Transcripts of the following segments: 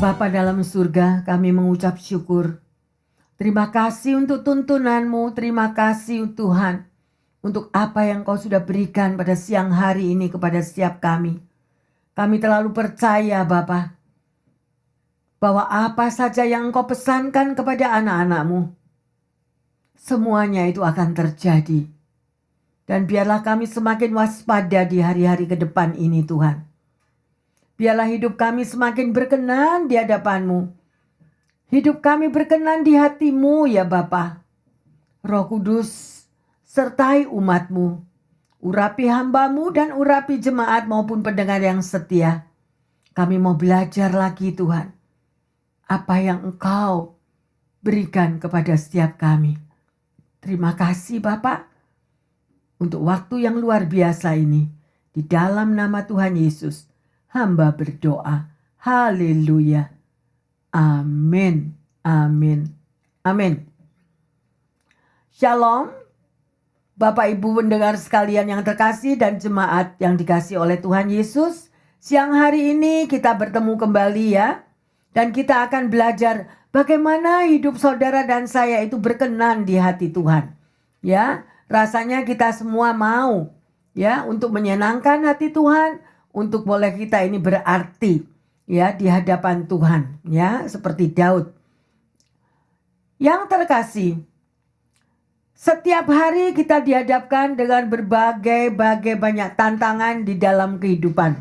Bapa dalam surga, kami mengucap syukur. Terima kasih untuk tuntunan-Mu, terima kasih Tuhan untuk apa yang Kau sudah berikan pada siang hari ini kepada setiap kami. Kami terlalu percaya Bapa, bahwa apa saja yang Engkau pesankan kepada anak-anak-Mu, semuanya itu akan terjadi. Dan biarlah kami semakin waspada di hari-hari ke depan ini Tuhan. Biarlah hidup kami semakin berkenan di hadapan-Mu. Hidup kami berkenan di hati-Mu ya Bapa. Roh Kudus, sertai umat-Mu. Urapi hamba-Mu dan urapi jemaat maupun pendengar yang setia. Kami mau belajar lagi Tuhan. Apa yang Engkau berikan kepada setiap kami. Terima kasih Bapak. Untuk waktu yang luar biasa ini. Di dalam nama Tuhan Yesus. Hamba berdoa. Haleluya. Amin. Amin. Amin. Shalom. Bapak Ibu pendengar sekalian yang terkasih dan jemaat yang dikasih oleh Tuhan Yesus. Siang hari ini kita bertemu kembali ya. Dan kita akan belajar bagaimana hidup saudara dan saya itu berkenan di hati Tuhan. Ya, rasanya kita semua mau ya untuk menyenangkan hati Tuhan, untuk boleh kita ini berarti ya di hadapan Tuhan ya, seperti Daud. Yang terkasih, setiap hari kita dihadapkan dengan berbagai banyak tantangan di dalam kehidupan.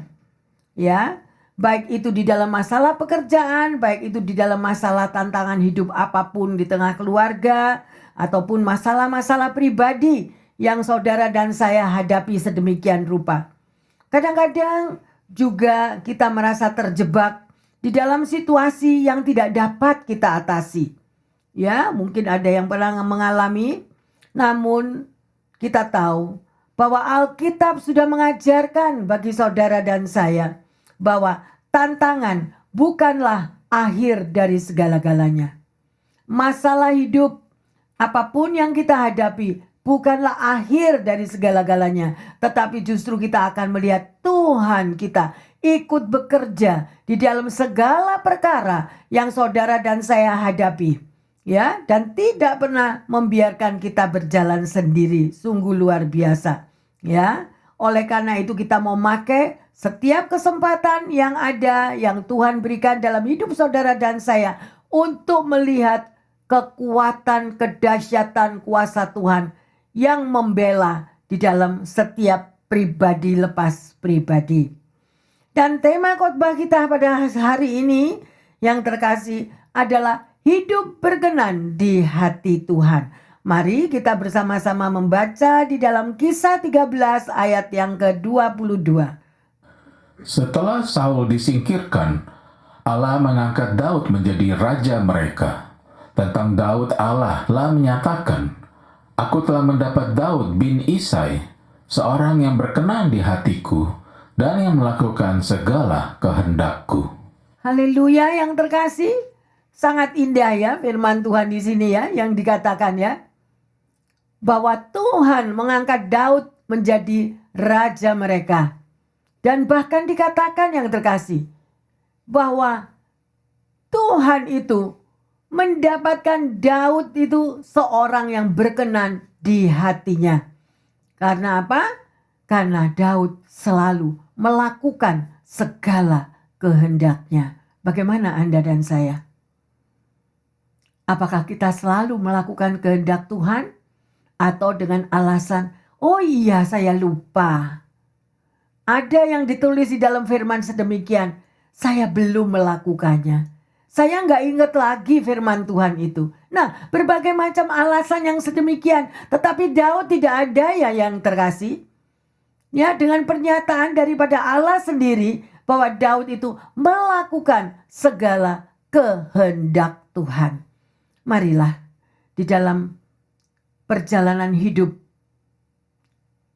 Ya, baik itu di dalam masalah pekerjaan, baik itu di dalam masalah tantangan hidup apapun di tengah keluarga, ataupun masalah-masalah pribadi yang saudara dan saya hadapi sedemikian rupa. Kadang-kadang juga kita merasa terjebak di dalam situasi yang tidak dapat kita atasi. Ya, mungkin ada yang pernah mengalami, namun kita tahu bahwa Alkitab sudah mengajarkan bagi saudara dan saya bahwa tantangan bukanlah akhir dari segala-galanya. Masalah hidup apapun yang kita hadapi bukanlah akhir dari segala-galanya. Tetapi justru kita akan melihat Tuhan kita ikut bekerja di dalam segala perkara yang saudara dan saya hadapi. Ya, dan tidak pernah membiarkan kita berjalan sendiri. Sungguh luar biasa. Ya, oleh karena itu kita mau pakai setiap kesempatan yang ada, yang Tuhan berikan dalam hidup saudara dan saya untuk melihat kekuatan, kedahsyatan kuasa Tuhan yang membela di dalam setiap pribadi lepas pribadi. Dan tema khotbah kita pada hari ini yang terkasih adalah hidup berkenan di hati Tuhan. Mari kita bersama-sama membaca di dalam Kisah 13 ayat yang ke-22. Setelah Saul disingkirkan, Allah mengangkat Daud menjadi raja mereka. Tentang Daud Allah telah menyatakan, Aku telah mendapat Daud bin Isai, seorang yang berkenan di hatiku dan yang melakukan segala kehendakku. Haleluya yang terkasih. Sangat indah ya firman Tuhan di sini ya yang dikatakan ya. Bahwa Tuhan mengangkat Daud menjadi raja mereka. Dan bahkan dikatakan yang terkasih bahwa Tuhan itu mendapatkan Daud itu seorang yang berkenan di hatinya. Karena apa? Karena Daud selalu melakukan segala kehendaknya. Bagaimana Anda dan saya? Apakah kita selalu melakukan kehendak Tuhan? Atau dengan alasan, oh iya saya lupa. Ada yang ditulis di dalam firman sedemikian, saya belum melakukannya. Saya nggak ingat lagi firman Tuhan itu. Nah, berbagai macam alasan yang sedemikian. Tetapi Daud tidak ada ya yang terkasih. Ya, dengan pernyataan daripada Allah sendiri bahwa Daud itu melakukan segala kehendak Tuhan. Marilah di dalam perjalanan hidup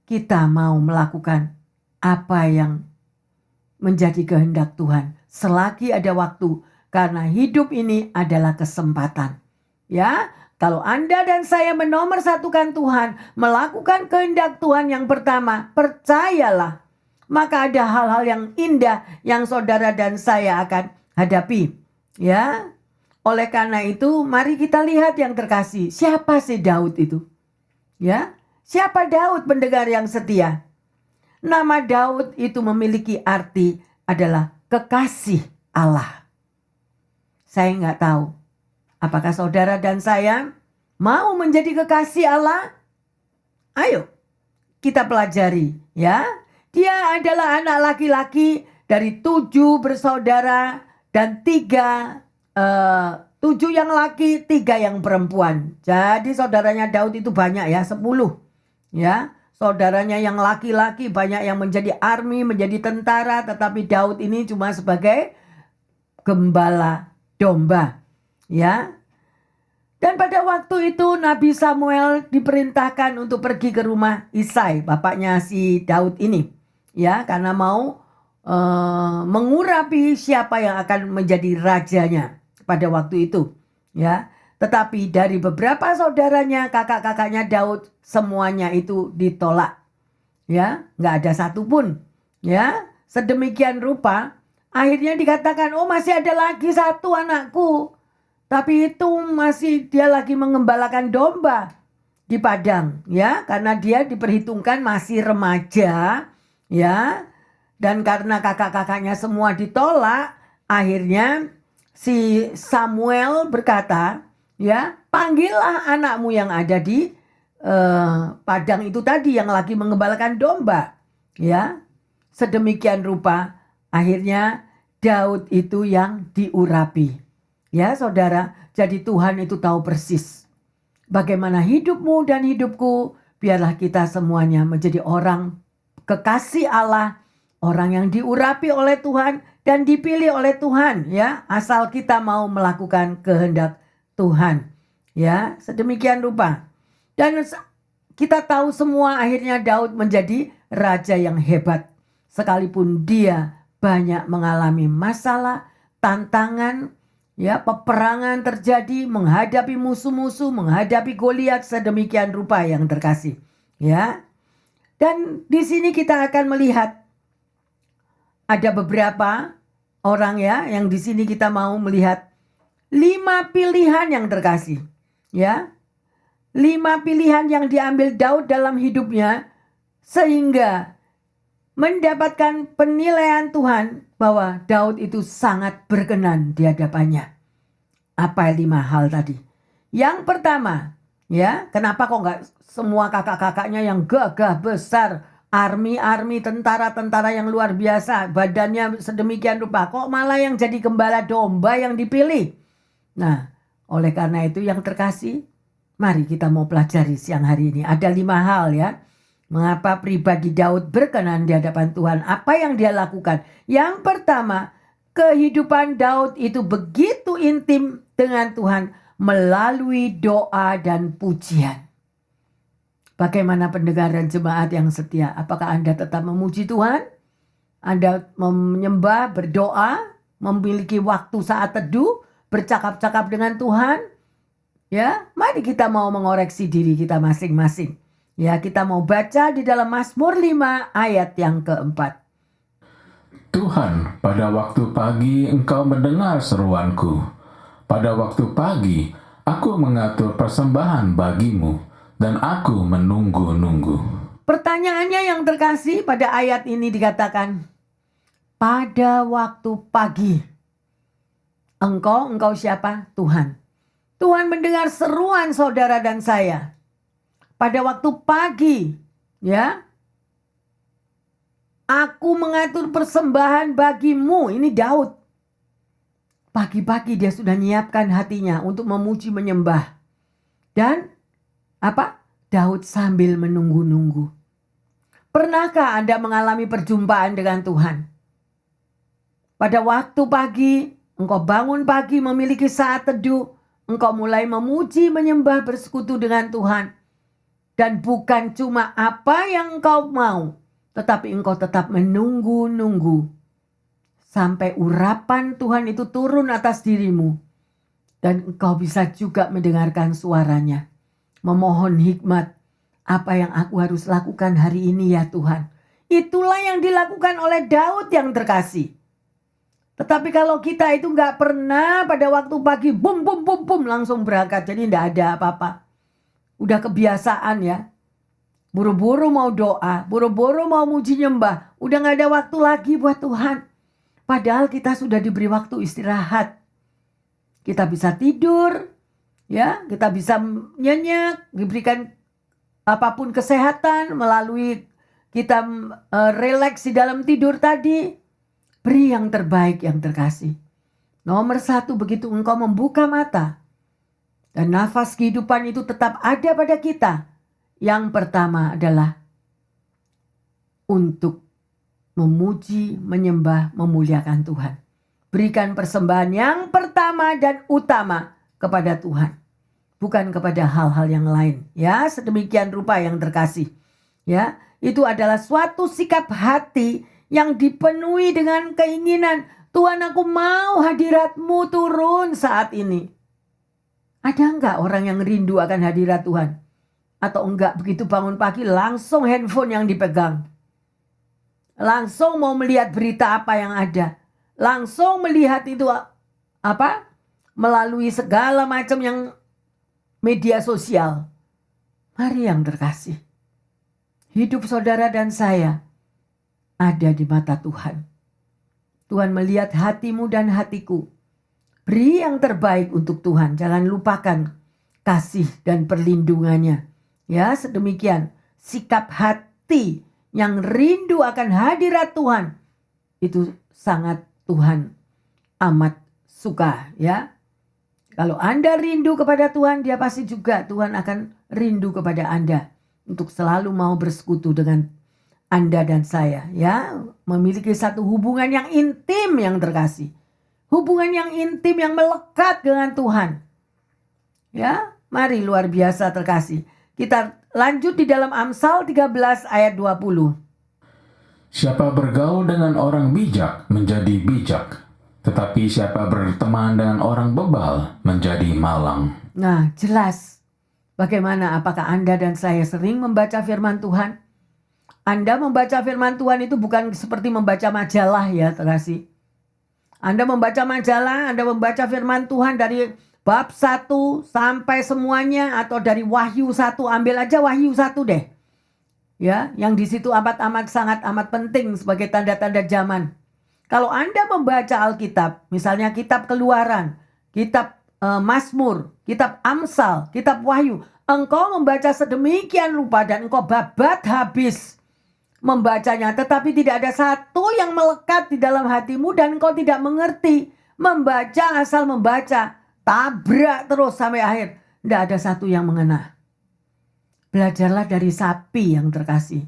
kita mau melakukan apa yang menjadi kehendak Tuhan selagi ada waktu, karena hidup ini adalah kesempatan. Ya, kalau Anda dan saya menomorsatukan Tuhan, melakukan kehendak Tuhan yang pertama, percayalah, maka ada hal-hal yang indah yang saudara dan saya akan hadapi. Ya, oleh karena itu mari kita lihat yang terkasih. Siapa sih Daud itu? Ya, siapa Daud pendengar yang setia? Nama Daud itu memiliki arti adalah kekasih Allah. Saya nggak tahu apakah saudara dan saya mau menjadi kekasih Allah? Ayo kita pelajari ya. Dia adalah anak laki-laki dari 7 bersaudara dan 7 yang laki, 3 yang perempuan. Jadi saudaranya Daud itu banyak ya, 10. Ya, saudaranya yang laki-laki banyak yang menjadi army, menjadi tentara, tetapi Daud ini cuma sebagai gembala domba. Ya. Dan pada waktu itu Nabi Samuel diperintahkan untuk pergi ke rumah Isai, bapaknya si Daud ini. Ya, karena mau mengurapi siapa yang akan menjadi rajanya pada waktu itu. Ya, tetapi dari beberapa saudaranya, kakak-kakaknya Daud, semuanya itu ditolak. Ya, nggak ada satupun. Ya, sedemikian rupa, akhirnya dikatakan, oh masih ada lagi satu anakku. Tapi itu masih dia lagi mengembalakan domba di padang. Ya, karena dia diperhitungkan masih remaja. Ya, dan karena kakak-kakaknya semua ditolak, akhirnya si Samuel berkata, ya, panggillah anakmu yang ada di padang itu tadi yang lagi mengembalakan domba. Ya, sedemikian rupa akhirnya Daud itu yang diurapi. Ya, saudara, jadi Tuhan itu tahu persis bagaimana hidupmu dan hidupku. Biarlah kita semuanya menjadi orang kekasih Allah, orang yang diurapi oleh Tuhan dan dipilih oleh Tuhan, ya, asal kita mau melakukan kehendak Tuhan. Ya, sedemikian rupa. Dan kita tahu semua akhirnya Daud menjadi raja yang hebat. Sekalipun dia banyak mengalami masalah, tantangan, ya, peperangan terjadi, menghadapi musuh-musuh, menghadapi Goliat sedemikian rupa yang terkasih. Ya. Dan di sini kita akan melihat ada beberapa orang ya yang di sini kita mau melihat 5 pilihan yang terkasih. Ya. 5 pilihan yang diambil Daud dalam hidupnya sehingga mendapatkan penilaian Tuhan bahwa Daud itu sangat berkenan di hadapannya. Apa 5 hal tadi? Yang pertama, ya, kenapa kok nggak semua kakak-kakaknya yang gagah besar, army, tentara-tentara yang luar biasa, badannya sedemikian rupa, kok malah yang jadi gembala domba yang dipilih? Nah, oleh karena itu yang terkasih, mari kita mau pelajari siang hari ini. Ada 5 hal ya. Mengapa pribadi Daud berkenan di hadapan Tuhan? Apa yang dia lakukan? Yang pertama, kehidupan Daud itu begitu intim dengan Tuhan melalui doa dan pujian. Bagaimana pendengar dan jemaat yang setia? Apakah Anda tetap memuji Tuhan? Anda menyembah, berdoa, memiliki waktu saat teduh, bercakap-cakap dengan Tuhan? Ya, mari kita mau mengoreksi diri kita masing-masing. Ya, kita mau baca di dalam Mazmur 5 ayat yang keempat. Tuhan, pada waktu pagi Engkau mendengar seruanku. Pada waktu pagi, aku mengatur persembahan bagimu, dan aku menunggu-nunggu. Pertanyaannya yang terkasih pada ayat ini dikatakan, pada waktu pagi. Engkau siapa? Tuhan. Tuhan mendengar seruan saudara dan saya. Pada waktu pagi, ya. Aku mengatur persembahan bagimu. Ini Daud. Pagi-pagi dia sudah menyiapkan hatinya untuk memuji menyembah. Dan apa? Daud sambil menunggu-nunggu. Pernahkah Anda mengalami perjumpaan dengan Tuhan? Pada waktu pagi, engkau bangun pagi memiliki saat teduh. Engkau mulai memuji, menyembah, bersekutu dengan Tuhan. Dan bukan cuma apa yang engkau mau, tetapi engkau tetap menunggu-nunggu. Sampai urapan Tuhan itu turun atas dirimu. Dan engkau bisa juga mendengarkan suaranya. Memohon hikmat. Apa yang aku harus lakukan hari ini ya Tuhan. Itulah yang dilakukan oleh Daud yang terkasih. Tetapi kalau kita itu nggak pernah pada waktu pagi bum bum bum bum langsung berangkat, jadi nggak ada apa-apa. Udah kebiasaan ya. Buru-buru mau doa, buru-buru mau muji nyembah, udah nggak ada waktu lagi buat Tuhan. Padahal kita sudah diberi waktu istirahat. Kita bisa tidur, ya, kita bisa nyenyak, diberikan apapun kesehatan melalui kita relaks di dalam tidur tadi. Beri yang terbaik yang terkasih. Nomor 1, begitu engkau membuka mata dan nafas kehidupan itu tetap ada pada kita. Yang pertama adalah untuk memuji, menyembah, memuliakan Tuhan. Berikan persembahan yang pertama dan utama kepada Tuhan. Bukan kepada hal-hal yang lain. Ya, sedemikian rupa yang terkasih. Ya, itu adalah suatu sikap hati yang dipenuhi dengan keinginan, Tuhan, aku mau hadirat-Mu turun saat ini. Ada enggak orang yang rindu akan hadirat Tuhan? Atau enggak begitu bangun pagi langsung handphone yang dipegang. Langsung mau melihat berita apa yang ada. Langsung melihat itu apa? Melalui segala macam yang media sosial. Mari yang terkasih. Hidup saudara dan saya ada di mata Tuhan. Tuhan melihat hatimu dan hatiku. Beri yang terbaik untuk Tuhan. Jangan lupakan kasih dan perlindungannya. Ya, sedemikian sikap hati yang rindu akan hadirat Tuhan. Itu sangat Tuhan amat suka, ya. Kalau Anda rindu kepada Tuhan, dia pasti juga Tuhan akan rindu kepada Anda. Untuk selalu mau bersekutu dengan Anda dan saya, ya. Memiliki satu hubungan yang intim yang terkasih. Hubungan yang intim yang melekat dengan Tuhan. Ya, mari luar biasa terkasih. Kita lanjut di dalam Amsal 13 ayat 20. Siapa bergaul dengan orang bijak menjadi bijak, tetapi siapa berteman dengan orang bebal menjadi malang. Nah, jelas. Bagaimana, apakah Anda dan saya sering membaca firman Tuhan? Anda membaca firman Tuhan itu bukan seperti membaca majalah ya, terkasih. Anda membaca majalah, Anda membaca firman Tuhan dari bab 1 sampai semuanya, atau dari Wahyu 1, ambil aja Wahyu 1 deh. Ya, yang di situ sangat amat penting sebagai tanda-tanda zaman. Kalau Anda membaca Alkitab, misalnya kitab Keluaran, kitab Mazmur, kitab Amsal, kitab Wahyu, engkau membaca sedemikian rupa dan engkau babat habis membacanya, tetapi tidak ada satu yang melekat di dalam hatimu dan engkau tidak mengerti. Membaca asal membaca, tabrak terus sampai akhir. Tidak ada satu yang mengena. Belajarlah dari sapi yang terkasih.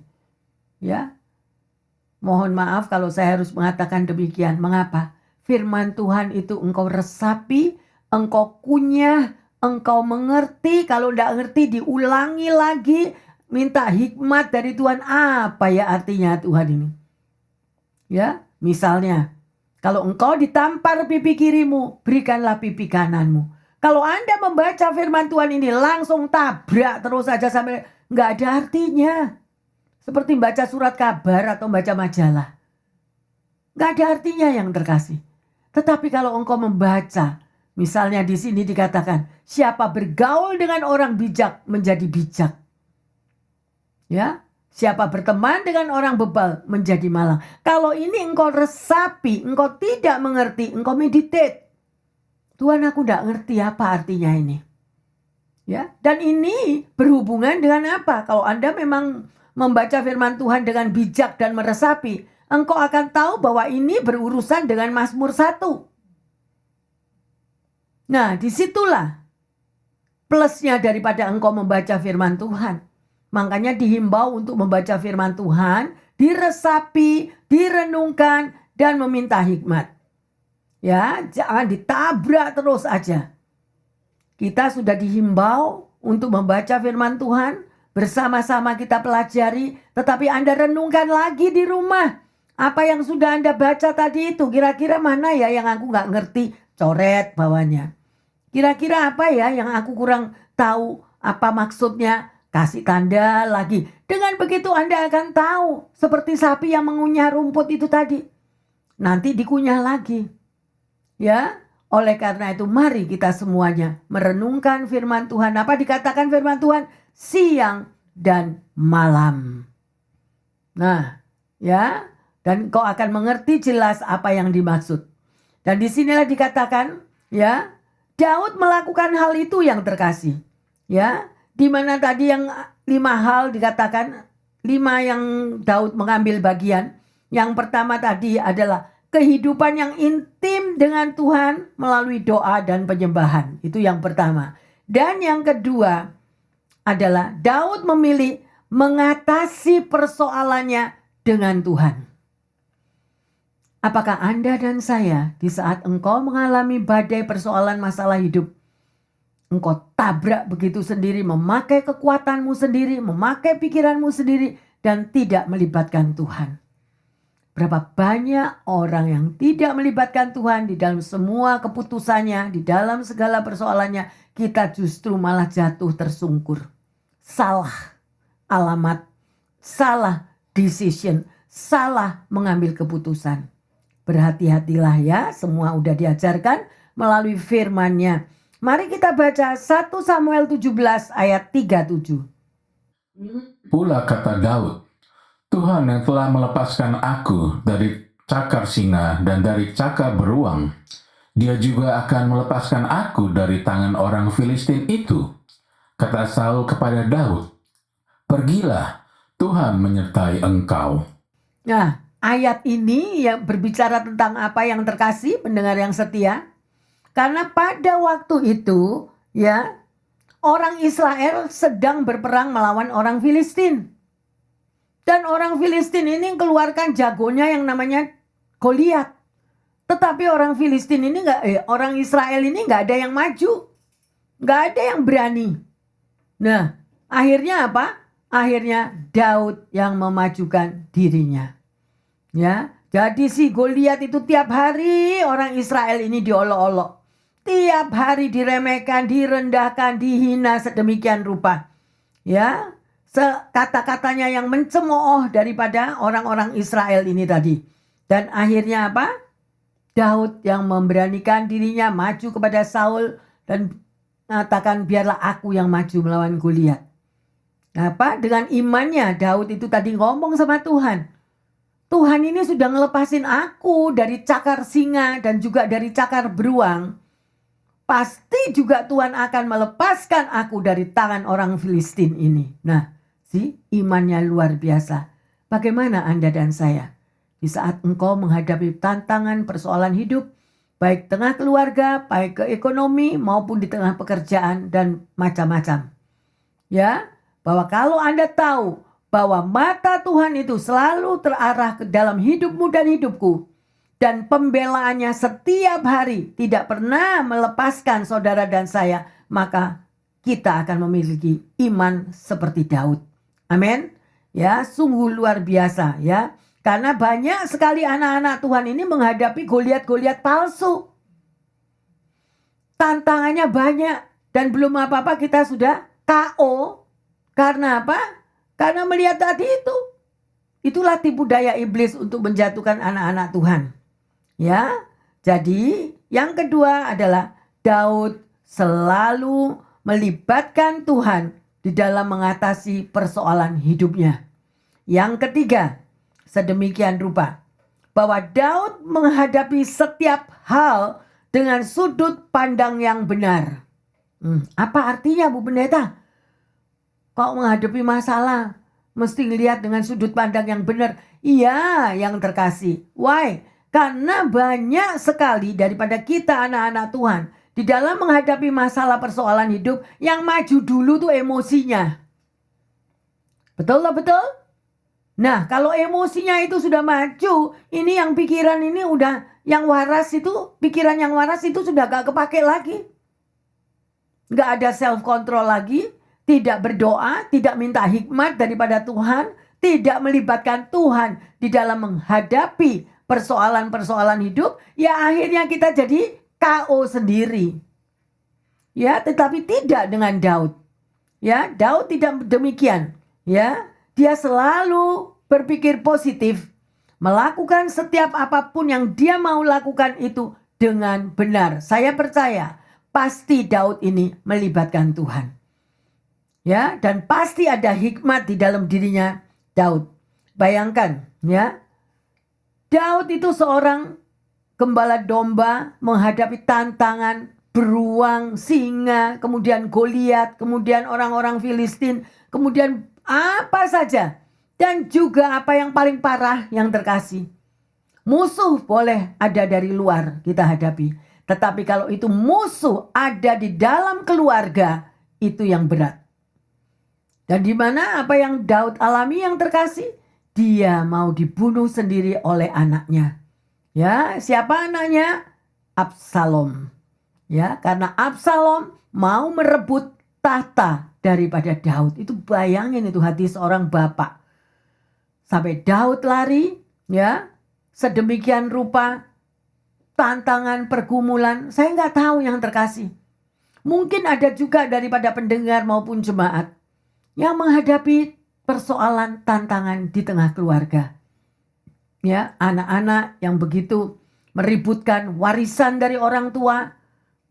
Ya. Mohon maaf kalau saya harus mengatakan demikian. Mengapa? Firman Tuhan itu engkau resapi, engkau kunyah, engkau mengerti. Kalau tidak ngerti diulangi lagi. Minta hikmat dari Tuhan. Apa ya artinya Tuhan ini? Ya, misalnya. Kalau engkau ditampar pipi kirimu, berikanlah pipi kananmu. Kalau Anda membaca firman Tuhan ini langsung tabrak terus saja sampai nggak ada artinya. Seperti baca surat kabar atau baca majalah. Nggak ada artinya yang terkasih. Tetapi kalau engkau membaca, misalnya di sini dikatakan, siapa bergaul dengan orang bijak menjadi bijak. Ya, siapa berteman dengan orang bebal menjadi malang. Kalau ini engkau resapi, engkau tidak mengerti, engkau meditate. Tuhan, aku tidak ngerti apa artinya ini. Ya, dan ini berhubungan dengan apa? Kalau Anda memang membaca firman Tuhan dengan bijak dan meresapi, engkau akan tahu bahwa ini berurusan dengan Mazmur 1. Nah, disitulah plusnya daripada engkau membaca firman Tuhan. Makanya dihimbau untuk membaca firman Tuhan, diresapi, direnungkan, dan meminta hikmat. Ya, jangan ditabrak terus aja. Kita sudah dihimbau untuk membaca firman Tuhan, bersama-sama kita pelajari, tetapi Anda renungkan lagi di rumah. Apa yang sudah Anda baca tadi itu, kira-kira mana ya yang aku nggak ngerti, coret bawahnya. Kira-kira apa ya yang aku kurang tahu apa maksudnya, kasih tanda lagi. Dengan begitu Anda akan tahu, seperti sapi yang mengunyah rumput itu tadi. Nanti dikunyah lagi. Ya, oleh karena itu mari kita semuanya merenungkan firman Tuhan. Apa dikatakan firman Tuhan? Siang dan malam. Nah, ya, dan kau akan mengerti jelas apa yang dimaksud. Dan disinilah dikatakan, ya, Daud melakukan hal itu yang terkasih. Ya, di mana tadi yang 5 hal dikatakan, 5 yang Daud mengambil bagian. Yang pertama tadi adalah kehidupan yang intim dengan Tuhan melalui doa dan penyembahan. Itu yang pertama. Dan yang kedua adalah Daud memilih mengatasi persoalannya dengan Tuhan. Apakah Anda dan saya di saat engkau mengalami badai persoalan masalah hidup, engkau tabrak begitu sendiri, memakai kekuatanmu sendiri, memakai pikiranmu sendiri, dan tidak melibatkan Tuhan? Berapa banyak orang yang tidak melibatkan Tuhan di dalam semua keputusannya, di dalam segala persoalannya, kita justru malah jatuh tersungkur. Salah alamat, salah decision, salah mengambil keputusan. Berhati-hatilah ya, semua udah diajarkan melalui firman-Nya. Mari kita baca 1 Samuel 17 ayat 37. Pula kata Daud, Tuhan yang telah melepaskan aku dari cakar singa dan dari cakar beruang, Dia juga akan melepaskan aku dari tangan orang Filistin itu. Kata Saul kepada Daud, pergilah, Tuhan menyertai engkau. Nah, ayat ini yang berbicara tentang apa yang terkasih, pendengar yang setia. Karena pada waktu itu, ya, orang Israel sedang berperang melawan orang Filistin. Dan orang Filistin ini keluarkan jagonya yang namanya Goliat. Tetapi orang Filistin ini orang Israel ini nggak ada yang maju, nggak ada yang berani. Nah, akhirnya apa? Akhirnya Daud yang memajukan dirinya. Ya, jadi si Goliat itu tiap hari orang Israel ini diolok-olok, tiap hari diremehkan, direndahkan, dihina sedemikian rupa. Ya. Kata-katanya yang mencemooh daripada orang-orang Israel ini tadi. Dan akhirnya apa? Daud yang memberanikan dirinya maju kepada Saul dan mengatakan biarlah aku yang maju melawan Goliat. Apa? Dengan imannya Daud itu tadi ngomong sama Tuhan. Tuhan ini sudah ngelepasin aku dari cakar singa dan juga dari cakar beruang. Pasti juga Tuhan akan melepaskan aku dari tangan orang Filistin ini. Nah, imannya luar biasa. Bagaimana Anda dan saya? Di saat engkau menghadapi tantangan persoalan hidup, baik tengah keluarga, baik ke ekonomi, maupun di tengah pekerjaan dan macam-macam. Ya, bahwa kalau Anda tahu bahwa mata Tuhan itu selalu terarah ke dalam hidupmu dan hidupku, dan pembelaannya setiap hari tidak pernah melepaskan saudara dan saya, maka kita akan memiliki iman seperti Daud. Amin. Ya, sungguh luar biasa ya. Karena banyak sekali anak-anak Tuhan ini menghadapi Goliat-Goliat palsu. Tantangannya banyak dan belum apa-apa kita sudah KO. Karena apa? Karena melihat tadi itu. Itulah tipu daya iblis untuk menjatuhkan anak-anak Tuhan. Ya. Jadi, yang kedua adalah Daud selalu melibatkan Tuhan di dalam mengatasi persoalan hidupnya. Yang ketiga, sedemikian rupa bahwa Daud menghadapi setiap hal dengan sudut pandang yang benar. Apa artinya Bu Pendeta? Kok menghadapi masalah mesti lihat dengan sudut pandang yang benar? Iya, yang terkasih. Why? Karena banyak sekali daripada kita anak-anak Tuhan di dalam menghadapi masalah persoalan hidup, yang maju dulu tuh emosinya. Betul lah, betul? Nah, kalau emosinya itu sudah maju, ini yang pikiran ini udah, yang waras itu, pikiran yang waras itu sudah gak kepake lagi. Gak ada self control lagi, tidak berdoa, tidak minta hikmat daripada Tuhan, tidak melibatkan Tuhan di dalam menghadapi persoalan-persoalan hidup, ya akhirnya kita jadi KO sendiri. Ya, tetapi tidak dengan Daud. Ya, Daud tidak demikian. Ya, dia selalu berpikir positif, melakukan setiap apapun yang dia mau lakukan itu dengan benar. Saya percaya pasti Daud ini melibatkan Tuhan. Ya, dan pasti ada hikmat di dalam dirinya Daud. Bayangkan, ya. Daud itu seorang gembala domba menghadapi tantangan beruang, singa, kemudian Goliat, kemudian orang-orang Filistin, kemudian apa saja. Dan juga apa yang paling parah yang terkasih. Musuh boleh ada dari luar kita hadapi. Tetapi kalau itu musuh ada di dalam keluarga, itu yang berat. Dan di mana apa yang Daud alami yang terkasih? Dia mau dibunuh sendiri oleh anaknya. Ya, siapa anaknya? Absalom. Ya, karena Absalom mau merebut tahta daripada Daud. Itu bayangin itu hati seorang bapak. Sampai Daud lari, ya, sedemikian rupa tantangan pergumulan. Saya nggak tahu yang terkasih. Mungkin ada juga daripada pendengar maupun jemaat yang menghadapi persoalan tantangan di tengah keluarga. Ya, anak-anak yang begitu meributkan warisan dari orang tua,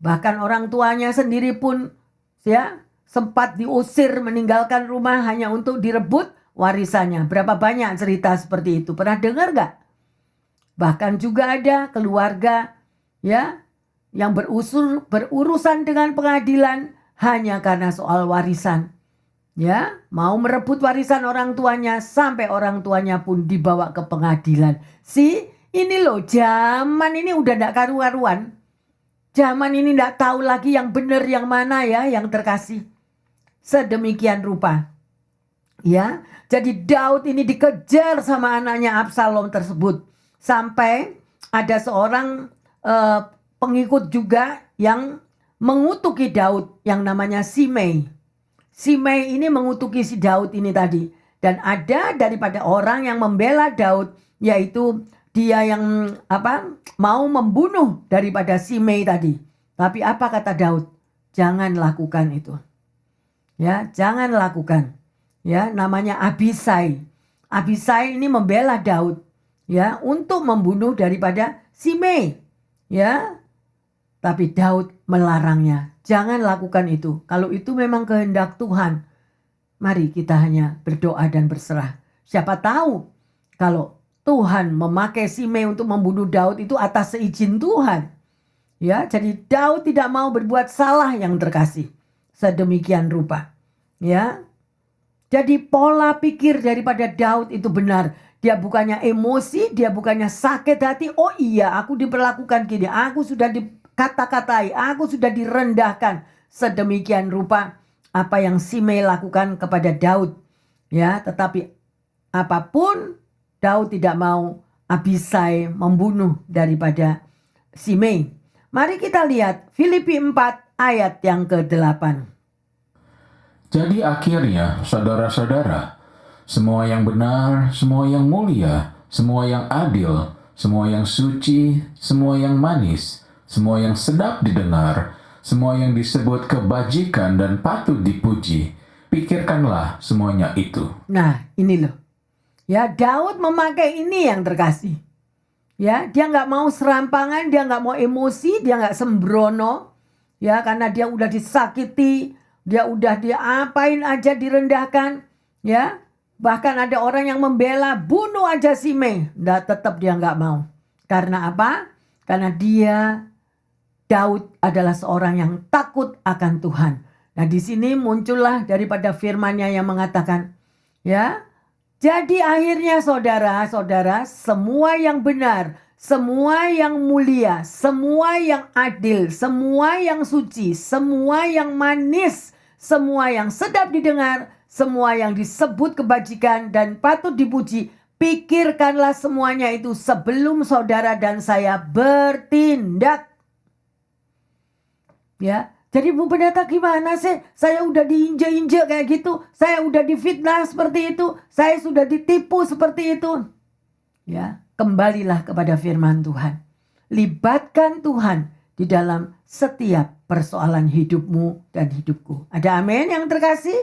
bahkan orang tuanya sendiri pun ya sempat diusir meninggalkan rumah hanya untuk direbut warisannya. Berapa banyak cerita seperti itu? Pernah dengar gak? Bahkan juga ada keluarga ya yang berurusan dengan pengadilan hanya karena soal warisan. Ya, mau merebut warisan orang tuanya sampai orang tuanya pun dibawa ke pengadilan. Ini loh zaman ini udah gak karu-karuan. Zaman ini gak tahu lagi yang benar yang mana ya yang terkasih. Sedemikian rupa. Ya, jadi Daud ini dikejar sama anaknya Absalom tersebut. Sampai ada seorang pengikut juga yang mengutuki Daud yang namanya Simei. Simei ini mengutuki si Daud ini tadi. Dan ada daripada orang yang membela Daud, yaitu dia yang mau membunuh daripada Simei tadi. Tapi apa kata Daud? Jangan lakukan itu. Ya, jangan lakukan. Ya, namanya Abisai. Abisai ini membela Daud, ya, untuk membunuh daripada Simei. Ya. Tapi Daud melarangnya. Jangan lakukan itu. Kalau itu memang kehendak Tuhan, mari kita hanya berdoa dan berserah. Siapa tahu kalau Tuhan memakai Simei untuk membunuh Daud itu atas seizin Tuhan. Ya, jadi Daud tidak mau berbuat salah yang terkasih. Sedemikian rupa. Ya. Jadi pola pikir daripada Daud itu benar. Dia bukannya emosi, dia bukannya sakit hati. Oh iya, aku diperlakukan gini. Aku sudah dikata-katai, aku sudah direndahkan. Sedemikian rupa apa yang Simei lakukan kepada Daud. Ya, tetapi apapun Daud tidak mau Abisai membunuh daripada Simei. Mari kita lihat Filipi 4 ayat yang ke-8. Jadi akhirnya, saudara-saudara, semua yang benar, semua yang mulia, semua yang adil, semua yang suci, semua yang manis, semua yang sedap didengar, semua yang disebut kebajikan dan patut dipuji, pikirkanlah semuanya itu. Nah, ini loh. Ya, Daud memakai ini yang terkasih. Ya, dia nggak mau serampangan, dia nggak mau emosi, dia nggak sembrono. Ya, karena dia udah disakiti, dia udah diapain aja direndahkan. Ya, bahkan ada orang yang membela, bunuh aja Simei. Tetap dia nggak mau. Karena apa? Karena Daud adalah seorang yang takut akan Tuhan. Nah, di sini muncullah daripada firman-Nya yang mengatakan, ya, jadi akhirnya saudara-saudara, semua yang benar, semua yang mulia, semua yang adil, semua yang suci, semua yang manis, semua yang sedap didengar, semua yang disebut kebajikan dan patut dipuji, pikirkanlah semuanya itu sebelum saudara dan saya bertindak. Ya. Jadi Bu Pendeta gimana sih? Saya udah diinjak-injak kayak gitu. Saya udah difitnah seperti itu. Saya sudah ditipu seperti itu. Ya, kembalilah kepada firman Tuhan. Libatkan Tuhan di dalam setiap persoalan hidupmu dan hidupku. Ada amin yang terkasih?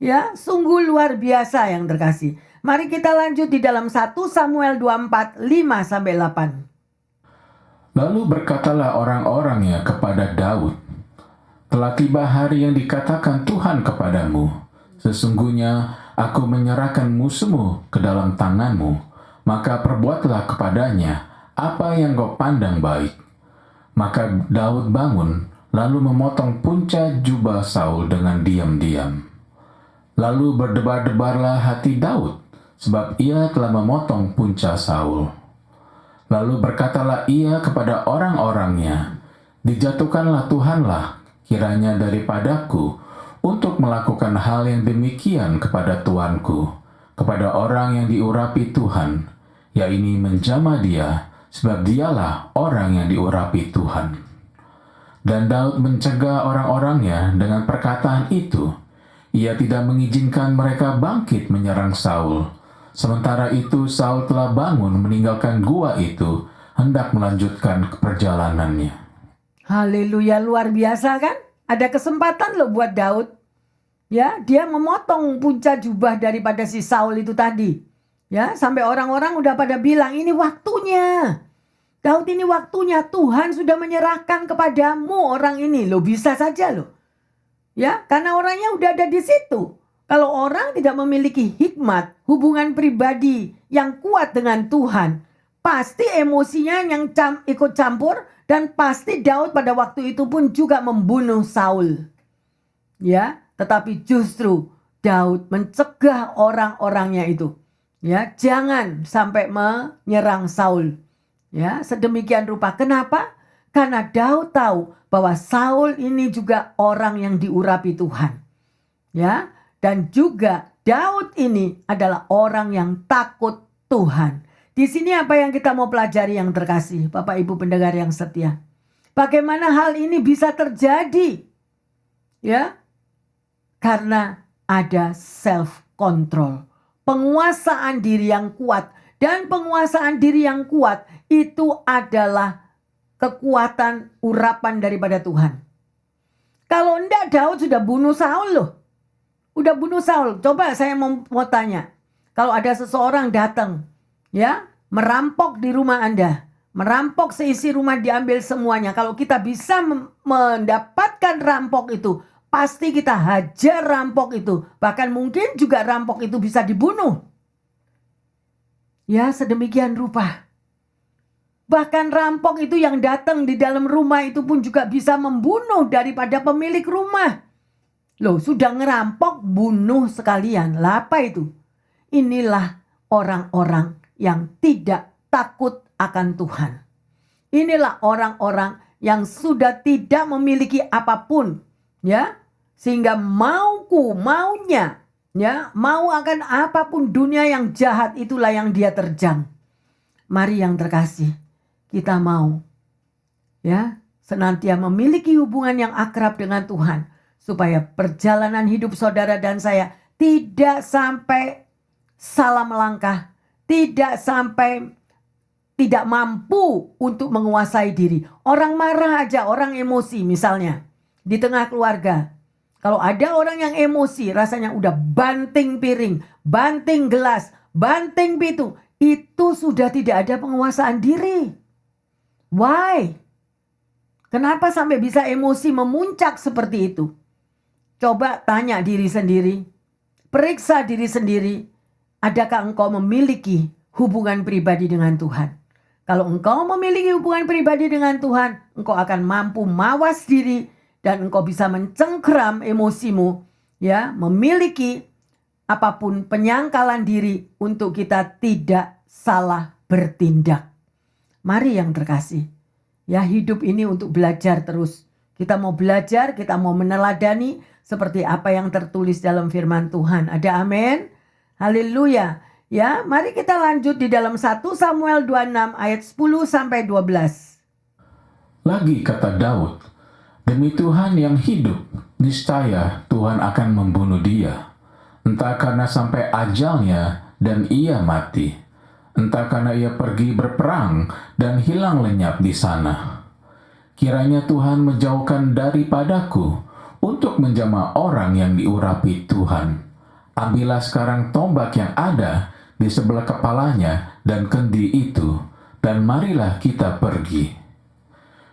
Ya, sungguh luar biasa yang terkasih. Mari kita lanjut di dalam 1 Samuel 24, 5-8. Lalu berkatalah orang-orangnya kepada Daud, "Telah tiba hari yang dikatakan Tuhan kepadamu, sesungguhnya aku menyerahkan musuhmu ke dalam tanganmu, maka perbuatlah kepadanya apa yang kau pandang baik." Maka Daud bangun, lalu memotong punca jubah Saul dengan diam-diam. Lalu berdebar-debarlah hati Daud, sebab ia telah memotong punca Saul. Lalu berkatalah ia kepada orang-orangnya, "Dijatuhkanlah Tuhanlah kiranya daripadaku untuk melakukan hal yang demikian kepada tuanku, kepada orang yang diurapi Tuhan, yaitu menjamah dia, sebab dialah orang yang diurapi Tuhan." Dan Daud mencegah orang-orangnya dengan perkataan itu. Ia tidak mengizinkan mereka bangkit menyerang Saul. Sementara itu Saul telah bangun meninggalkan gua itu, hendak melanjutkan perjalanannya. Haleluya, luar biasa kan? Ada kesempatan loh buat Daud. Ya, dia memotong punca jubah daripada si Saul itu tadi. Ya, sampai orang-orang udah pada bilang, "Ini waktunya. Daud, ini waktunya. Tuhan sudah menyerahkan kepadamu orang ini." Loh, bisa saja loh. Ya, karena orangnya udah ada di situ. Kalau orang tidak memiliki hikmat, hubungan pribadi yang kuat dengan Tuhan, pasti emosinya yang ikut campur, dan pasti Daud pada waktu itu pun juga membunuh Saul. Ya, tetapi justru Daud mencegah orang-orangnya itu. Ya, jangan sampai menyerang Saul. Ya, sedemikian rupa. Kenapa? Karena Daud tahu bahwa Saul ini juga orang yang diurapi Tuhan. Ya, dan juga Daud ini adalah orang yang takut Tuhan. Di sini apa yang kita mau pelajari yang terkasih, Bapak Ibu pendengar yang setia? Bagaimana hal ini bisa terjadi? Ya, karena ada self control, penguasaan diri yang kuat. Dan penguasaan diri yang kuat itu adalah kekuatan urapan daripada Tuhan. Kalau enggak, Daud sudah bunuh Saul loh. Udah bunuh Saul. Coba saya mau tanya. Kalau ada seseorang datang, ya, merampok di rumah Anda, merampok seisi rumah, diambil semuanya. Kalau kita bisa mendapatkan rampok itu, pasti kita hajar rampok itu. Bahkan mungkin juga rampok itu bisa dibunuh. Ya, sedemikian rupa. Bahkan rampok itu yang datang di dalam rumah itu pun juga bisa membunuh daripada pemilik rumah. Loh, sudah ngerampok, bunuh sekalian. Lah apa itu? Inilah orang-orang yang tidak takut akan Tuhan. Inilah orang-orang yang sudah tidak memiliki apapun, ya, sehingga maunya, ya, mau akan apapun dunia yang jahat, itulah yang dia terjang. Mari yang terkasih, kita mau, ya, senantiasa memiliki hubungan yang akrab dengan Tuhan, supaya perjalanan hidup saudara dan saya tidak sampai salah melangkah, tidak sampai tidak mampu untuk menguasai diri. Orang marah aja, orang emosi misalnya di tengah keluarga. Kalau ada orang yang emosi, rasanya udah banting piring, banting gelas, banting pintu, itu sudah tidak ada penguasaan diri. Why? Kenapa sampai bisa emosi memuncak seperti itu? Coba tanya diri sendiri, periksa diri sendiri, adakah engkau memiliki hubungan pribadi dengan Tuhan? Kalau engkau memiliki hubungan pribadi dengan Tuhan, engkau akan mampu mawas diri dan engkau bisa mencengkeram emosimu, ya, memiliki apapun penyangkalan diri untuk kita tidak salah bertindak. Mari yang terkasih, ya, hidup ini untuk belajar terus. Kita mau belajar, kita mau meneladani seperti apa yang tertulis dalam firman Tuhan. Ada amin? Haleluya. Ya, mari kita lanjut di dalam 1 Samuel 26 ayat 10 sampai 12. Lagi kata Daud, "Demi Tuhan yang hidup, niscaya Tuhan akan membunuh dia. Entah karena sampai ajalnya dan ia mati, entah karena ia pergi berperang dan hilang lenyap di sana. Kiranya Tuhan menjauhkan daripadaku untuk menjamah orang yang diurapi Tuhan. Ambillah sekarang tombak yang ada di sebelah kepalanya dan kendi itu, dan marilah kita pergi."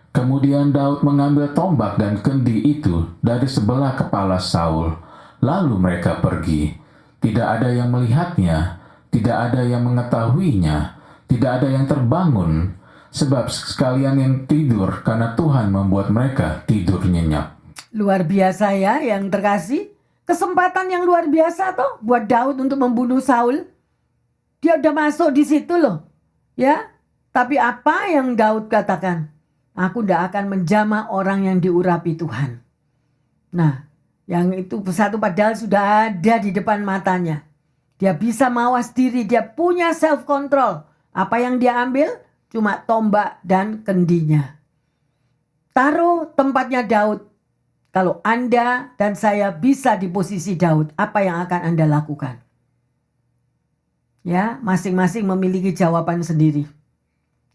Kemudian Daud mengambil tombak dan kendi itu dari sebelah kepala Saul. Lalu mereka pergi. Tidak ada yang melihatnya, tidak ada yang mengetahuinya, tidak ada yang terbangun, sebab sekalian yang tidur karena Tuhan membuat mereka tidur nyenyak. Luar biasa ya yang terkasih. Kesempatan yang luar biasa toh buat Daud untuk membunuh Saul. Dia udah masuk di situ loh. Ya. Tapi apa yang Daud katakan? Aku tidak akan menjamah orang yang diurapi Tuhan. Nah, yang itu satu padahal sudah ada di depan matanya. Dia bisa mawas diri, dia punya self control. Apa yang dia ambil? Cuma tombak dan kendinya. Taruh tempatnya Daud. Kalau Anda dan saya bisa di posisi Daud, apa yang akan Anda lakukan? Ya, masing-masing memiliki jawaban sendiri.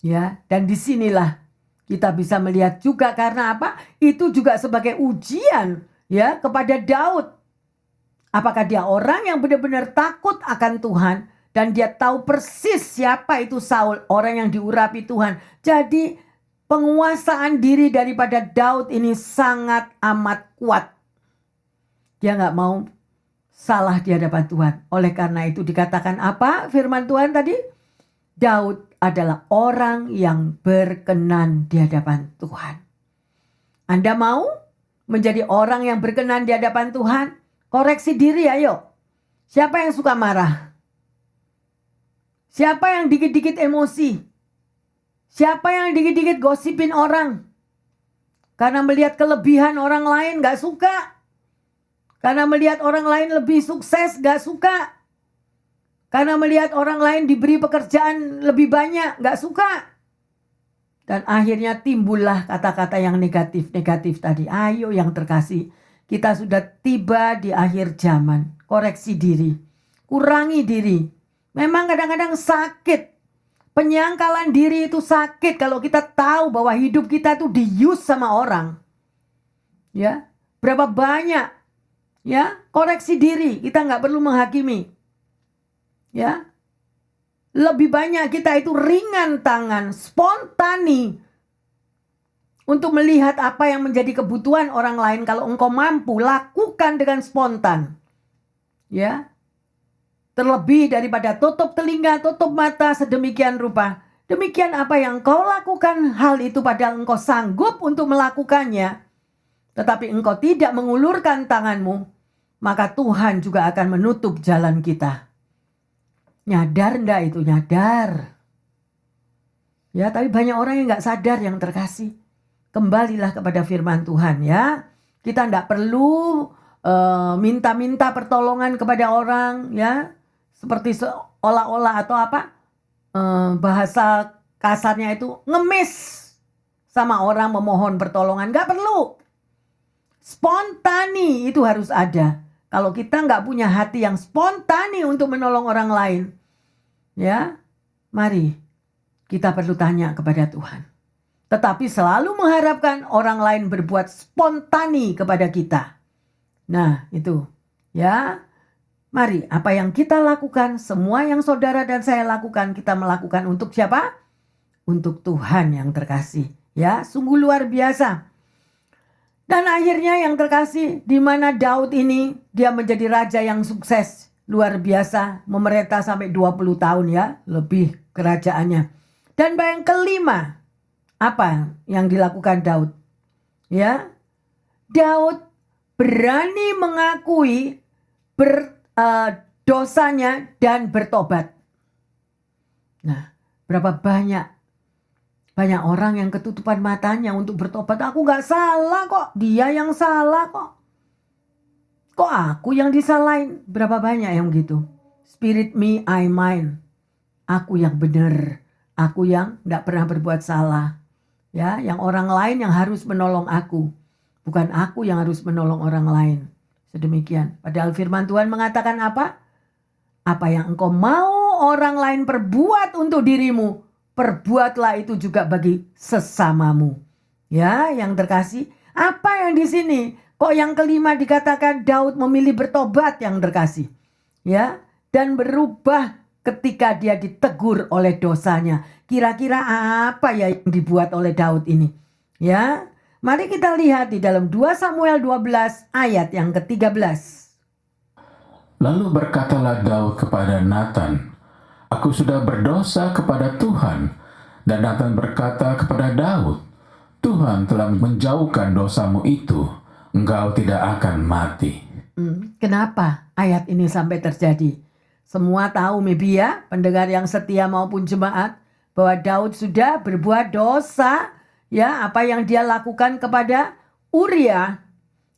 Ya, dan disinilah kita bisa melihat juga karena apa? Itu juga sebagai ujian ya kepada Daud. Apakah dia orang yang benar-benar takut akan Tuhan dan dia tahu persis siapa itu Saul, orang yang diurapi Tuhan. Jadi penguasaan diri daripada Daud ini sangat amat kuat. Dia nggak mau salah di hadapan Tuhan. Oleh karena itu dikatakan apa firman Tuhan tadi? Daud adalah orang yang berkenan di hadapan Tuhan. Anda mau menjadi orang yang berkenan di hadapan Tuhan? Koreksi diri ayo. Siapa yang suka marah? Siapa yang dikit-dikit emosi? Siapa yang dikit-dikit gosipin orang? Karena melihat kelebihan orang lain gak suka. Karena melihat orang lain lebih sukses gak suka. Karena melihat orang lain diberi pekerjaan lebih banyak, gak suka. Dan akhirnya timbullah kata-kata yang negatif-negatif tadi. Ayo yang terkasih, kita sudah tiba di akhir zaman. Koreksi diri, kurangi diri. Memang kadang-kadang sakit. Penyangkalan diri itu sakit kalau kita tahu bahwa hidup kita itu di-use sama orang. Ya, berapa banyak. Ya, koreksi diri, kita gak perlu menghakimi. Ya, lebih banyak kita itu ringan tangan, spontani untuk melihat apa yang menjadi kebutuhan orang lain. Kalau engkau mampu, lakukan dengan spontan. Ya, terlebih daripada tutup telinga, tutup mata sedemikian rupa. Demikian apa yang engkau lakukan hal itu padahal engkau sanggup untuk melakukannya. Tetapi engkau tidak mengulurkan tanganmu, maka Tuhan juga akan menutup jalan kita. Nyadar enggak itu? Nyadar. Ya, tapi banyak orang yang enggak sadar yang terkasih. Kembalilah kepada firman Tuhan ya. Kita enggak perlu minta-minta pertolongan kepada orang ya. Seperti seolah-olah atau apa. Bahasa kasarnya itu ngemis sama orang memohon pertolongan. Enggak perlu. Spontani itu harus ada. Kalau kita nggak punya hati yang spontani untuk menolong orang lain, ya, mari kita perlu tanya kepada Tuhan. Tetapi selalu mengharapkan orang lain berbuat spontani kepada kita. Nah, itu, ya. Mari, apa yang kita lakukan, semua yang saudara dan saya lakukan, kita melakukan untuk siapa? Untuk Tuhan yang terkasih. Ya, sungguh luar biasa. Dan akhirnya yang terkasih, di mana Daud ini dia menjadi raja yang sukses, luar biasa, memerintah sampai 20 tahun ya, lebih kerajaannya. Dan yang kelima, apa yang dilakukan Daud? Ya, Daud berani mengakui dosanya dan bertobat. Nah, berapa banyak orang yang ketutupan matanya untuk bertobat. Aku gak salah kok. Dia yang salah kok. Kok aku yang disalahin? Berapa banyak yang gitu. Spirit me, I mine. Aku yang benar. Aku yang gak pernah berbuat salah. Ya, yang orang lain yang harus menolong aku. Bukan aku yang harus menolong orang lain. Sedemikian. Padahal firman Tuhan mengatakan apa? Apa yang engkau mau orang lain perbuat untuk dirimu, perbuatlah itu juga bagi sesamamu. Ya, yang terkasih, apa yang di sini? Kok yang kelima dikatakan Daud memilih bertobat yang terkasih? Ya, dan berubah ketika dia ditegur oleh dosanya. Kira-kira apa ya yang dibuat oleh Daud ini? Ya, mari kita lihat di dalam 2 Samuel 12 ayat yang ke-13. Lalu berkatalah Daud kepada Nathan, "Aku sudah berdosa kepada Tuhan." Dan Nathan berkata kepada Daud, "Tuhan telah menjauhkan dosamu itu, engkau tidak akan mati." Kenapa ayat ini sampai terjadi? Semua tahu maybe ya, pendengar yang setia maupun jemaat, bahwa Daud sudah berbuat dosa, ya, apa yang dia lakukan kepada Uria,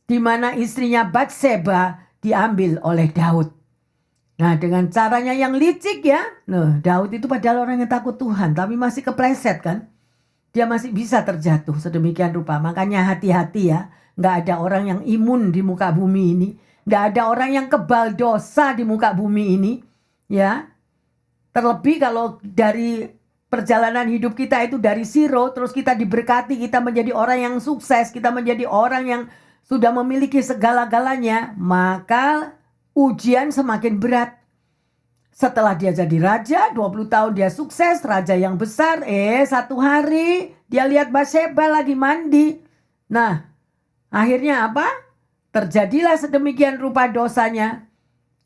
di mana istrinya Batseba diambil oleh Daud. Nah, dengan caranya yang licik ya. Nah, Daud itu padahal orang yang takut Tuhan, tapi masih kepleset kan. Dia masih bisa terjatuh sedemikian rupa. Makanya hati-hati ya. Nggak ada orang yang imun di muka bumi ini. Nggak ada orang yang kebal dosa di muka bumi ini. Ya. Terlebih kalau dari perjalanan hidup kita itu dari zero, terus kita diberkati, kita menjadi orang yang sukses, kita menjadi orang yang sudah memiliki segala-galanya, maka ujian semakin berat. Setelah dia jadi raja, 20 tahun dia sukses, raja yang besar, satu hari dia lihat Batseba lagi mandi. Nah, akhirnya apa? Terjadilah sedemikian rupa dosanya.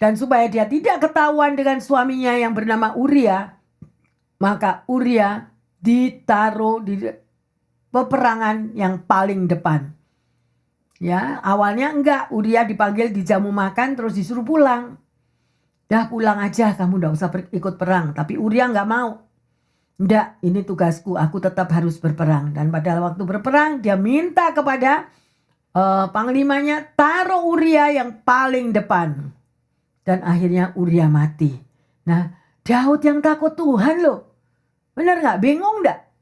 Dan supaya dia tidak ketahuan dengan suaminya yang bernama Uria, maka Uria ditaruh di peperangan yang paling depan. Ya, awalnya enggak, Uria dipanggil di jamu makan terus disuruh pulang. Dah pulang aja, kamu enggak usah ikut perang. Tapi Uria enggak mau. Enggak, ini tugasku, aku tetap harus berperang. Dan pada waktu berperang dia minta kepada panglimanya taruh Uria yang paling depan. Dan akhirnya Uria mati. Nah, Daud yang takut Tuhan loh. Benar enggak? Bingung enggak?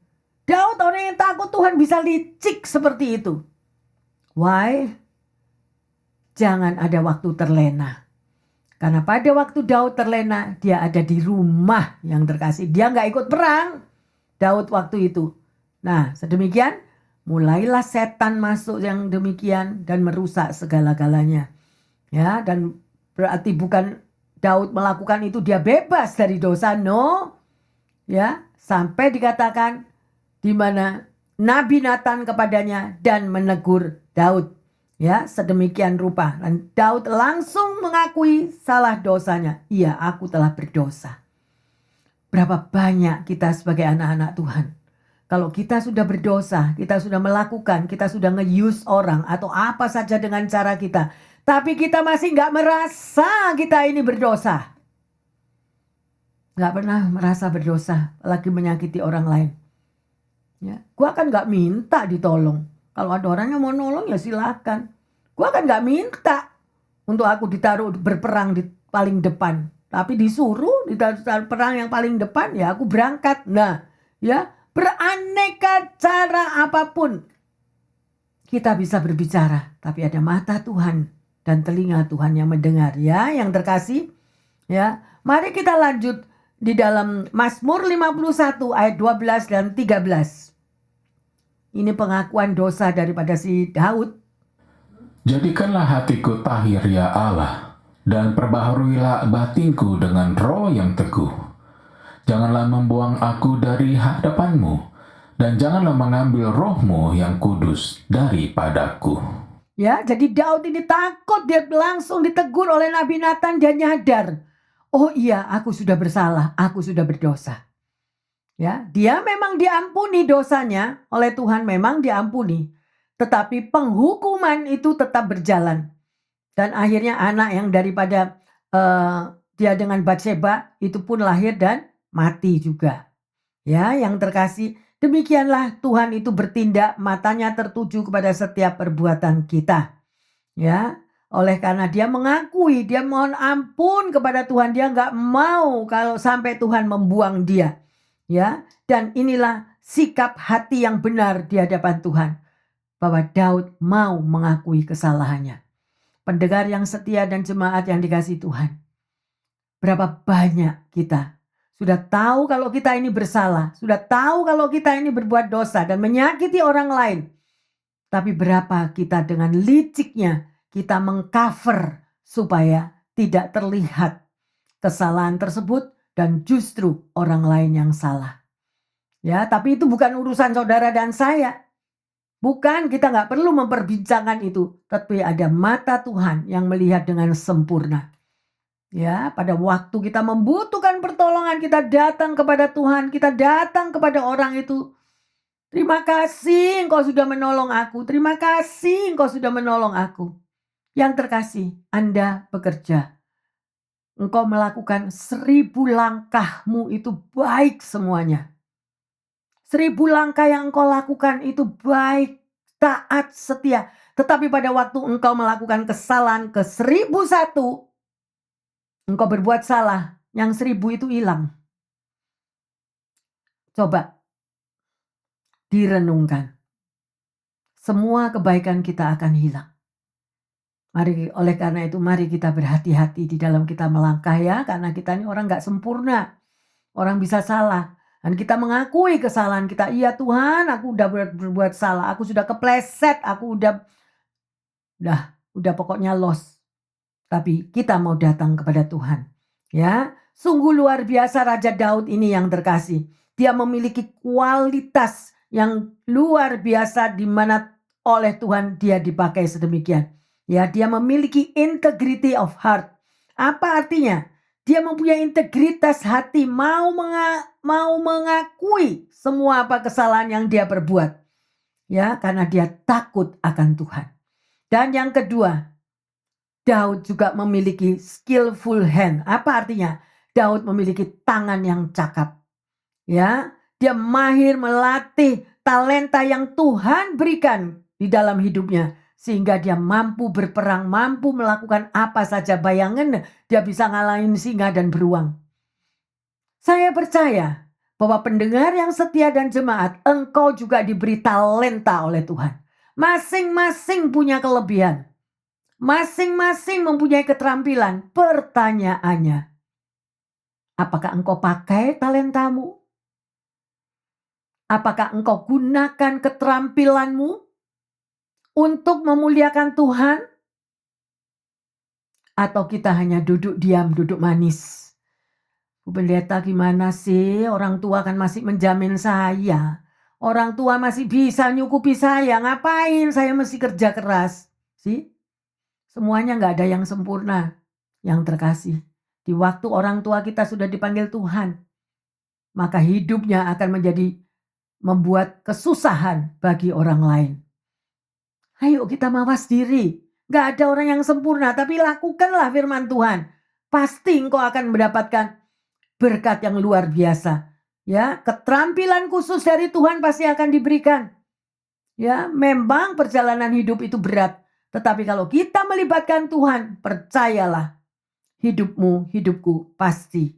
Daud orang yang takut Tuhan bisa licik seperti itu. Why? Jangan ada waktu terlena. Karena pada waktu Daud terlena, dia ada di rumah yang terkasih. Dia nggak ikut perang, Daud waktu itu. Nah, sedemikian, mulailah setan masuk yang demikian dan merusak segala-galanya. Ya, dan berarti bukan Daud melakukan itu dia bebas dari dosa, no. Ya, sampai dikatakan di mana Nabi Nathan kepadanya dan menegur Daud. Ya, sedemikian rupa. Dan Daud langsung mengakui salah dosanya. Iya, aku telah berdosa. Berapa banyak kita sebagai anak-anak Tuhan. Kalau kita sudah berdosa, kita sudah melakukan, kita sudah nge-use orang atau apa saja dengan cara kita. Tapi kita masih nggak merasa kita ini berdosa. Nggak pernah merasa berdosa, lagi menyakiti orang lain. Ya, gua kan nggak minta ditolong. Kalau ada orang yang mau nolong ya silakan. Gua kan nggak minta untuk aku ditaruh berperang di paling depan. Tapi disuruh ditaruh perang yang paling depan ya aku berangkat. Nah, ya beraneka cara apapun kita bisa berbicara. Tapi ada mata Tuhan dan telinga Tuhan yang mendengar ya yang terkasih. Ya, mari kita lanjut di dalam Mazmur 51 ayat 12 dan 13. Ini pengakuan dosa daripada si Daud. Jadikanlah hatiku tahir ya Allah, dan perbaharuilah batinku dengan roh yang teguh. Janganlah membuang aku dari hadapanmu, dan janganlah mengambil rohmu yang kudus daripadaku. Ya, jadi Daud ini takut, dia langsung ditegur oleh Nabi Nathan, dia nyadar. Oh iya, aku sudah bersalah, aku sudah berdosa. Ya, dia memang diampuni dosanya oleh Tuhan, memang diampuni. Tetapi penghukuman itu tetap berjalan. Dan akhirnya anak yang daripada dia dengan Batseba itu pun lahir dan mati juga. Ya, yang terkasih, demikianlah Tuhan itu bertindak, matanya tertuju kepada setiap perbuatan kita. Ya, oleh karena dia mengakui, dia mohon ampun kepada Tuhan, dia nggak mau kalau sampai Tuhan membuang dia. Ya, dan inilah sikap hati yang benar di hadapan Tuhan, bahwa Daud mau mengakui kesalahannya. Pendengar yang setia dan jemaat yang dikasihi Tuhan, berapa banyak kita sudah tahu kalau kita ini bersalah, sudah tahu kalau kita ini berbuat dosa dan menyakiti orang lain. Tapi berapa kita dengan liciknya kita mengcover supaya tidak terlihat kesalahan tersebut dan justru orang lain yang salah. Ya, tapi itu bukan urusan saudara dan saya. Bukan, kita nggak perlu memperbincangkan itu. Tapi ada mata Tuhan yang melihat dengan sempurna. Ya, pada waktu kita membutuhkan pertolongan, kita datang kepada Tuhan, kita datang kepada orang itu. Terima kasih engkau sudah menolong aku. Terima kasih engkau sudah menolong aku. Yang terkasih, Anda bekerja. Engkau melakukan 1000 langkahmu itu baik semuanya. 1000 langkah yang engkau lakukan itu baik, taat, setia. Tetapi pada waktu engkau melakukan kesalahan ke 1001, engkau berbuat salah, yang 1000 itu hilang. Coba direnungkan. Semua kebaikan kita akan hilang. Oleh karena itu mari kita berhati-hati di dalam kita melangkah ya. Karena kita ini orang gak sempurna. Orang bisa salah. Dan kita mengakui kesalahan kita. Iya Tuhan, aku udah berbuat salah. Aku sudah kepleset. Aku udah pokoknya lost. Tapi kita mau datang kepada Tuhan. Ya, sungguh luar biasa Raja Daud ini yang terkasih. Dia memiliki kualitas yang luar biasa di mana oleh Tuhan dia dipakai sedemikian. Ya, dia memiliki integrity of heart. Apa artinya? Dia mempunyai integritas hati, mau mengakui semua apa kesalahan yang dia perbuat. Ya, karena dia takut akan Tuhan. Dan yang kedua, Daud juga memiliki skillful hand. Apa artinya? Daud memiliki tangan yang cakap. Ya, dia mahir melatih talenta yang Tuhan berikan di dalam hidupnya. Sehingga dia mampu berperang, mampu melakukan apa saja. Bayangan dia bisa ngalahin singa dan beruang. Saya percaya bahwa pendengar yang setia dan jemaat, engkau juga diberi talenta oleh Tuhan. Masing-masing punya kelebihan. Masing-masing mempunyai keterampilan. Pertanyaannya, apakah engkau pakai talentamu? Apakah engkau gunakan keterampilanmu untuk memuliakan Tuhan? Atau kita hanya duduk diam, duduk manis? Bu Pendeta gimana sih? Orang tua kan masih menjamin saya. Orang tua masih bisa nyukupi saya. Ngapain saya mesti kerja keras? Sih? Semuanya gak ada yang sempurna. Yang terkasih. Di waktu orang tua kita sudah dipanggil Tuhan. Maka hidupnya akan membuat kesusahan bagi orang lain. Ayo kita mawas diri. Gak ada orang yang sempurna, tapi lakukanlah firman Tuhan. Pasti engkau akan mendapatkan berkat yang luar biasa. Ya, keterampilan khusus dari Tuhan pasti akan diberikan. Ya, memang perjalanan hidup itu berat, tetapi kalau kita melibatkan Tuhan, percayalah, hidupku pasti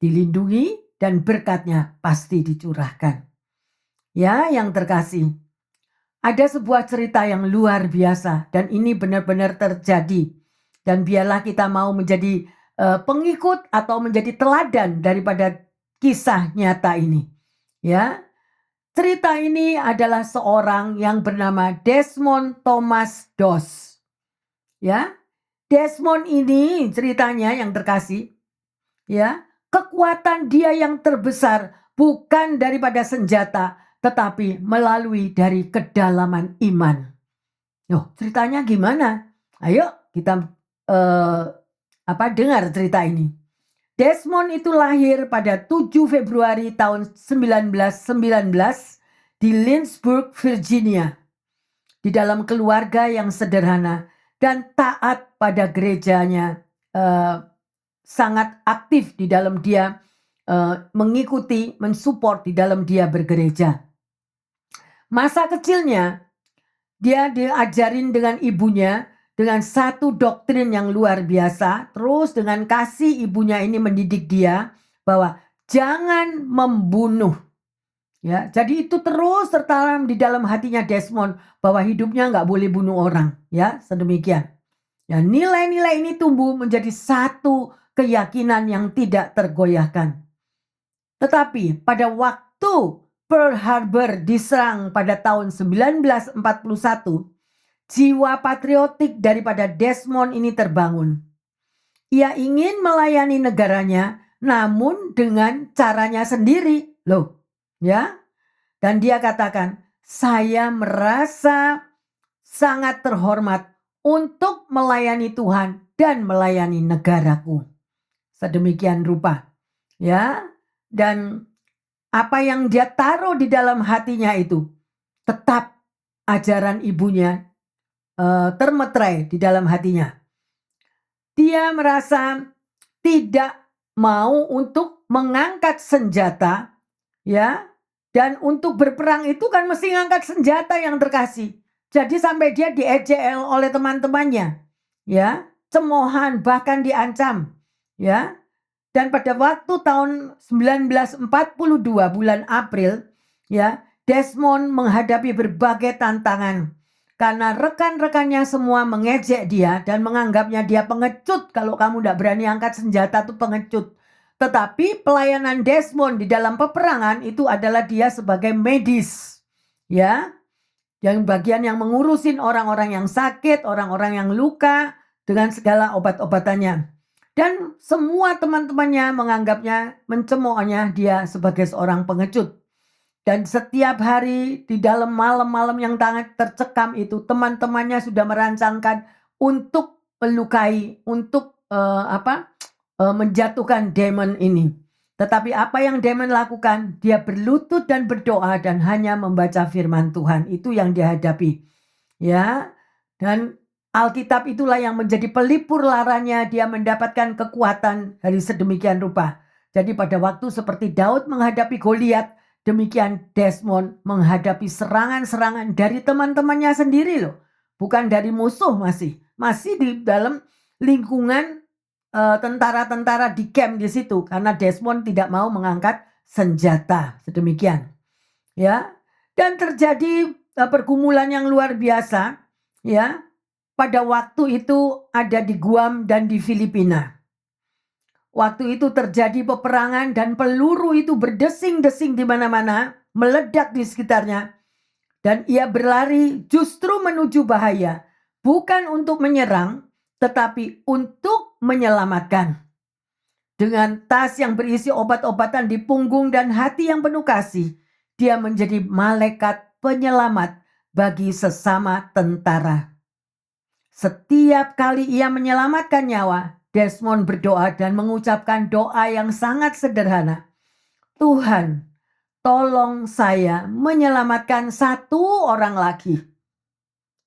dilindungi dan berkatnya pasti dicurahkan. Ya, yang terkasih. Ada sebuah cerita yang luar biasa dan ini benar-benar terjadi. Dan biarlah kita mau menjadi pengikut atau menjadi teladan daripada kisah nyata ini. Ya. Cerita ini adalah seorang yang bernama Desmond Thomas Doss. Ya. Desmond ini ceritanya yang terkasih. Ya. Kekuatan dia yang terbesar bukan daripada senjata, tetapi melalui dari kedalaman iman. Loh, ceritanya gimana? Ayo kita dengar cerita ini. Desmond itu lahir pada 7 Februari tahun 1919 di Lynchburg, Virginia. Di dalam keluarga yang sederhana dan taat pada gerejanya, sangat aktif di dalam dia mengikuti, mensupport di dalam dia bergereja. Masa kecilnya dia diajarin dengan ibunya dengan satu doktrin yang luar biasa. Terus dengan kasih ibunya ini mendidik dia bahwa jangan membunuh. Ya, jadi itu terus tertanam di dalam hatinya Desmond bahwa hidupnya nggak boleh bunuh orang. Ya, sedemikian. Ya, nilai-nilai ini tumbuh menjadi satu keyakinan yang tidak tergoyahkan. Tetapi pada waktu Pearl Harbor diserang pada tahun 1941, jiwa patriotik daripada Desmond ini terbangun. Ia ingin melayani negaranya, namun dengan caranya sendiri. Loh, ya. Dan dia katakan, saya merasa sangat terhormat untuk melayani Tuhan dan melayani negaraku. Sedemikian rupa, ya. Dan apa yang dia taruh di dalam hatinya itu tetap ajaran ibunya termeterai di dalam hatinya. Dia merasa tidak mau untuk mengangkat senjata, ya. Dan untuk berperang itu kan mesti ngangkat senjata yang terkasih. Jadi sampai dia diejek oleh teman-temannya, ya, cemoohan, bahkan diancam, ya. Dan pada waktu tahun 1942 bulan April, ya, Desmond menghadapi berbagai tantangan karena rekan-rekannya semua mengejek dia dan menganggapnya dia pengecut. Kalau kamu tidak berani angkat senjata itu pengecut. Tetapi pelayanan Desmond di dalam peperangan itu adalah dia sebagai medis, ya, yang bagian yang mengurusin orang-orang yang sakit, orang-orang yang luka dengan segala obat-obatannya. Dan semua teman-temannya menganggapnya, mencemoohnya dia sebagai seorang pengecut. Dan setiap hari di dalam malam-malam yang sangat tercekam itu, teman-temannya sudah merancangkan untuk melukai, untuk menjatuhkan Damon ini. Tetapi apa yang Damon lakukan? Dia berlutut dan berdoa dan hanya membaca firman Tuhan. Itu yang dia hadapi. Ya, dan Alkitab itulah yang menjadi pelipur laranya. Dia mendapatkan kekuatan dari sedemikian rupa. Jadi pada waktu seperti Daud menghadapi Goliat, demikian Desmond menghadapi serangan-serangan dari teman-temannya sendiri loh. Bukan dari musuh masih. Masih di dalam lingkungan tentara-tentara di camp di situ. Karena Desmond tidak mau mengangkat senjata. Sedemikian. Ya. Dan terjadi pergumulan yang luar biasa, ya. Pada waktu itu ada di Guam dan di Filipina. Waktu itu terjadi peperangan dan peluru itu berdesing-desing di mana-mana, meledak di sekitarnya. Dan ia berlari justru menuju bahaya, bukan untuk menyerang, tetapi untuk menyelamatkan. Dengan tas yang berisi obat-obatan di punggung dan hati yang penuh kasih, dia menjadi malaikat penyelamat bagi sesama tentara. Setiap kali ia menyelamatkan nyawa, Desmond berdoa dan mengucapkan doa yang sangat sederhana. Tuhan, tolong saya menyelamatkan satu orang lagi.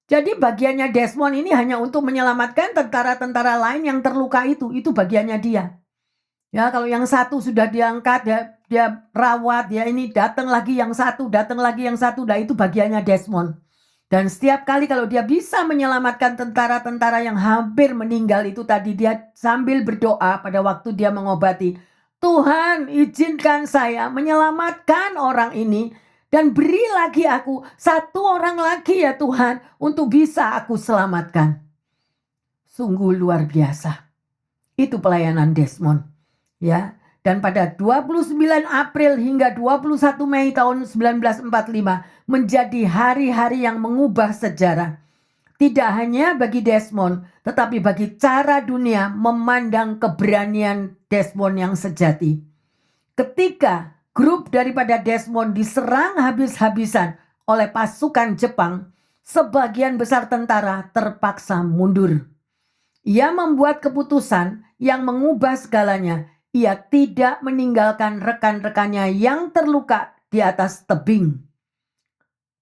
Jadi bagiannya Desmond ini hanya untuk menyelamatkan tentara-tentara lain yang terluka itu bagiannya dia. Ya, kalau yang satu sudah diangkat, dia rawat, ya ini datang lagi yang satu, nah itu bagiannya Desmond. Dan setiap kali kalau dia bisa menyelamatkan tentara-tentara yang hampir meninggal itu tadi, dia sambil berdoa pada waktu dia mengobati. Tuhan, izinkan saya menyelamatkan orang ini dan beri lagi aku satu orang lagi ya Tuhan untuk bisa aku selamatkan. Sungguh luar biasa. Itu pelayanan Desmond. Ya, dan pada 29 April hingga 21 Mei tahun 1945 menjadi hari-hari yang mengubah sejarah. Tidak hanya bagi Desmond, tetapi bagi cara dunia memandang keberanian Desmond yang sejati. Ketika grup daripada Desmond diserang habis-habisan oleh pasukan Jepang, sebagian besar tentara terpaksa mundur. Ia membuat keputusan yang mengubah segalanya. Ia tidak meninggalkan rekan-rekannya yang terluka di atas tebing.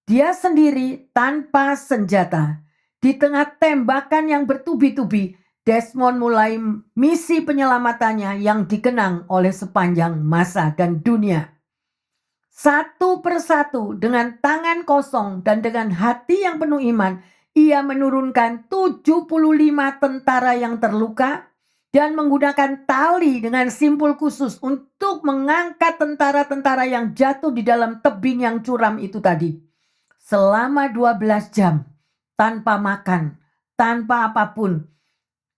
Dia sendiri tanpa senjata. Di tengah tembakan yang bertubi-tubi, Desmond mulai misi penyelamatannya yang dikenang oleh sepanjang masa dan dunia. Satu persatu dengan tangan kosong dan dengan hati yang penuh iman, ia menurunkan 75 tentara yang terluka dan menggunakan tali dengan simpul khusus untuk mengangkat tentara-tentara yang jatuh di dalam tebing yang curam itu tadi. Selama 12 jam, tanpa makan, tanpa apapun,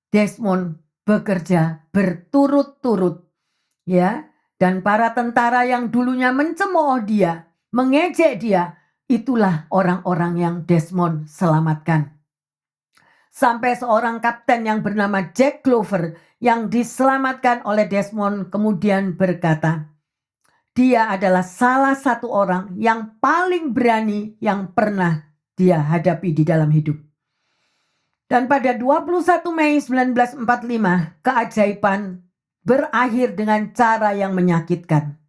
Desmond bekerja berturut-turut. Ya, dan para tentara yang dulunya mencemooh dia, mengejek dia, itulah orang-orang yang Desmond selamatkan. Sampai seorang kapten yang bernama Jack Glover yang diselamatkan oleh Desmond kemudian berkata, Dia adalah salah satu orang yang paling berani yang pernah dia hadapi di dalam hidup. Dan pada 21 Mei 1945, keajaiban berakhir dengan cara yang menyakitkan.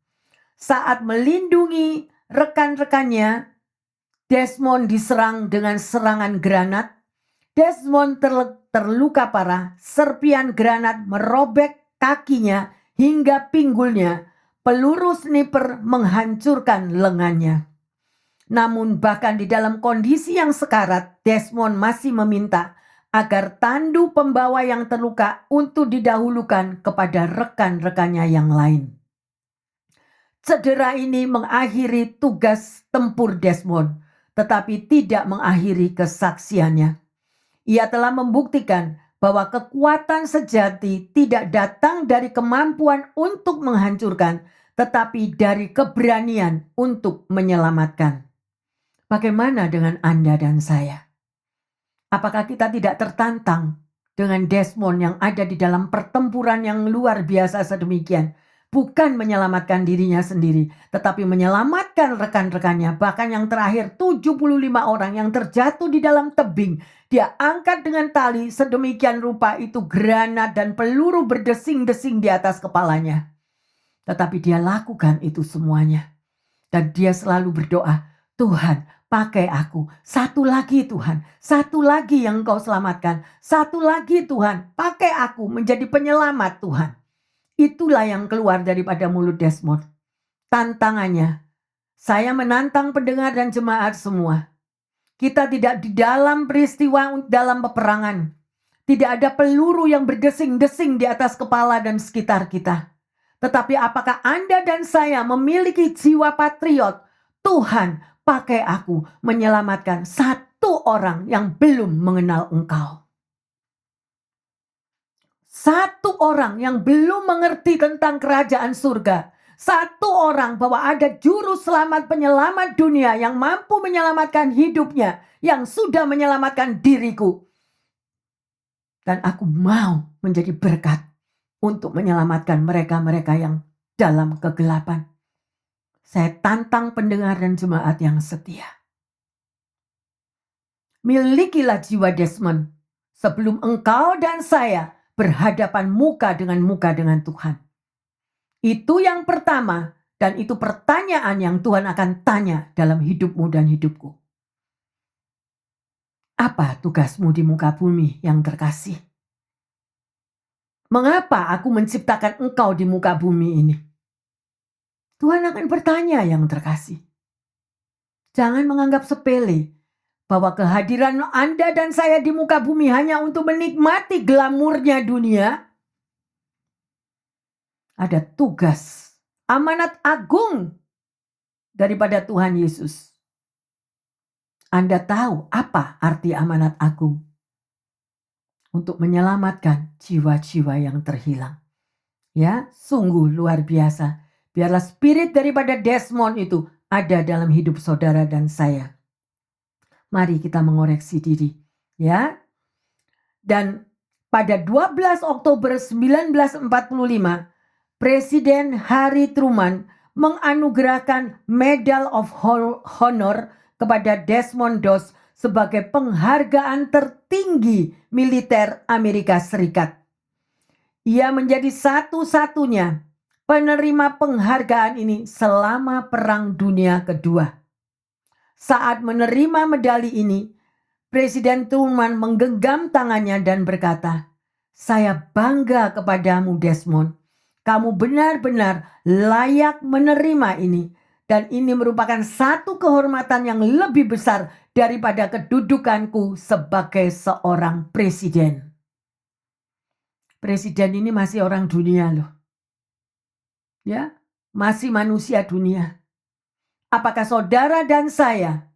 Saat melindungi rekan-rekannya, Desmond diserang dengan serangan granat. Desmond terluka parah. Serpian granat merobek kakinya hingga pinggulnya. Peluru sniper menghancurkan lengannya. Namun bahkan di dalam kondisi yang sekarat, Desmond masih meminta agar tandu pembawa yang terluka untuk didahulukan kepada rekan-rekannya yang lain. Cedera ini mengakhiri tugas tempur Desmond, tetapi tidak mengakhiri kesaksiannya. Ia telah membuktikan bahwa kekuatan sejati tidak datang dari kemampuan untuk menghancurkan, tetapi dari keberanian untuk menyelamatkan. Bagaimana dengan Anda dan saya? Apakah kita tidak tertantang dengan Desmond yang ada di dalam pertempuran yang luar biasa sedemikian? Bukan menyelamatkan dirinya sendiri, tetapi menyelamatkan rekan-rekannya. Bahkan yang terakhir 75 orang yang terjatuh di dalam tebing. Dia angkat dengan tali sedemikian rupa itu granat dan peluru berdesing-desing di atas kepalanya. Tetapi dia lakukan itu semuanya. Dan dia selalu berdoa, Tuhan, pakai aku. Satu lagi Tuhan. Satu lagi yang Engkau selamatkan. Satu lagi Tuhan. Pakai aku menjadi penyelamat Tuhan. Itulah yang keluar daripada mulut Desmond. Tantangannya. Saya menantang pendengar dan jemaat semua. Kita tidak di dalam peristiwa dalam peperangan. Tidak ada peluru yang berdesing-desing di atas kepala dan sekitar kita. Tetapi apakah Anda dan saya memiliki jiwa patriot? Tuhan, pakai aku menyelamatkan satu orang yang belum mengenal Engkau. Satu orang yang belum mengerti tentang kerajaan surga. Satu orang bahwa ada juru selamat penyelamat dunia yang mampu menyelamatkan hidupnya. Yang sudah menyelamatkan diriku. Dan aku mau menjadi berkat untuk menyelamatkan mereka-mereka yang dalam kegelapan. Saya tantang pendengar dan jemaat yang setia. Milikilah jiwa Desmond sebelum engkau dan saya berhadapan muka dengan Tuhan. Itu yang pertama dan itu pertanyaan yang Tuhan akan tanya dalam hidupmu dan hidupku. Apa tugasmu di muka bumi yang terkasih? Mengapa aku menciptakan engkau di muka bumi ini? Tuhan akan bertanya yang terkasih. Jangan menganggap sepele bahwa kehadiran Anda dan saya di muka bumi hanya untuk menikmati glamurnya dunia. Ada tugas, amanat agung daripada Tuhan Yesus. Anda tahu apa arti amanat agung? Untuk menyelamatkan jiwa-jiwa yang terhilang. Ya, sungguh luar biasa. Biarlah spirit daripada Desmond itu ada dalam hidup saudara dan saya. Mari kita mengoreksi diri, ya. Dan pada 12 Oktober 1945, Presiden Harry Truman menganugerahkan Medal of Honor kepada Desmond Doss sebagai penghargaan tertinggi militer Amerika Serikat. Ia menjadi satu-satunya penerima penghargaan ini selama Perang Dunia Kedua. Saat menerima medali ini, Presiden Truman menggenggam tangannya dan berkata, "Saya bangga kepadamu Desmond. Kamu benar-benar layak menerima ini. Dan ini merupakan satu kehormatan yang lebih besar daripada kedudukanku sebagai seorang presiden." Presiden ini masih orang dunia loh. Ya, masih manusia dunia. Apakah saudara dan saya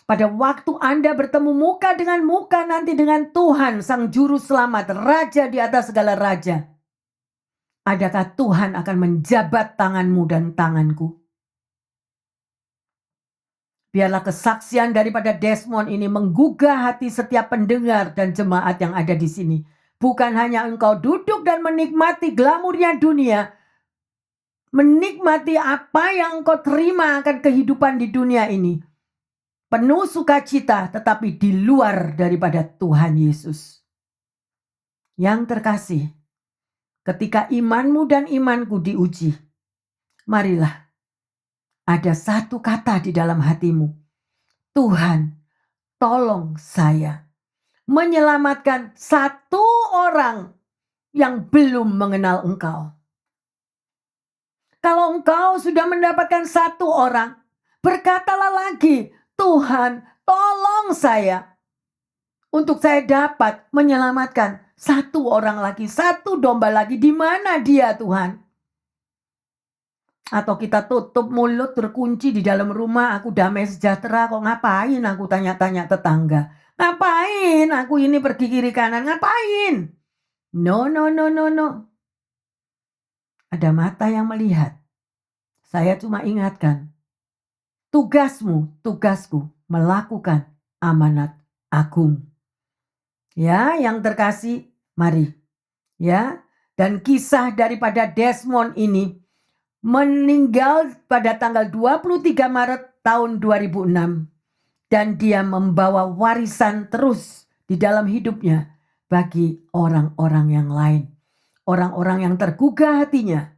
pada waktu Anda bertemu muka dengan muka nanti dengan Tuhan Sang Juru Selamat, Raja di atas segala raja, adakah Tuhan akan menjabat tanganmu dan tanganku? Biarlah kesaksian daripada Desmond ini menggugah hati setiap pendengar dan jemaat yang ada di sini. Bukan hanya engkau duduk dan menikmati glamurnya dunia, menikmati apa yang engkau terima akan kehidupan di dunia ini. Penuh sukacita, tetapi di luar daripada Tuhan Yesus. Yang terkasih, ketika imanmu dan imanku diuji, marilah ada satu kata di dalam hatimu. Tuhan, tolong saya menyelamatkan satu orang yang belum mengenal Engkau. Kalau engkau sudah mendapatkan satu orang, berkatalah lagi, Tuhan, tolong saya untuk saya dapat menyelamatkan satu orang lagi, satu domba lagi. Di mana dia, Tuhan? Atau kita tutup mulut, terkunci di dalam rumah, aku damai sejahtera, kok ngapain aku tanya-tanya tetangga? Ngapain aku ini pergi kiri kanan? Ngapain? No. Ada mata yang melihat. Saya cuma ingatkan, tugasmu, tugasku melakukan amanat agung. Ya, yang terkasih, mari. Ya, dan kisah daripada Desmond ini meninggal pada tanggal 23 Maret tahun 2006. Dan dia membawa warisan terus di dalam hidupnya bagi orang-orang yang lain. Orang-orang yang tergugah hatinya.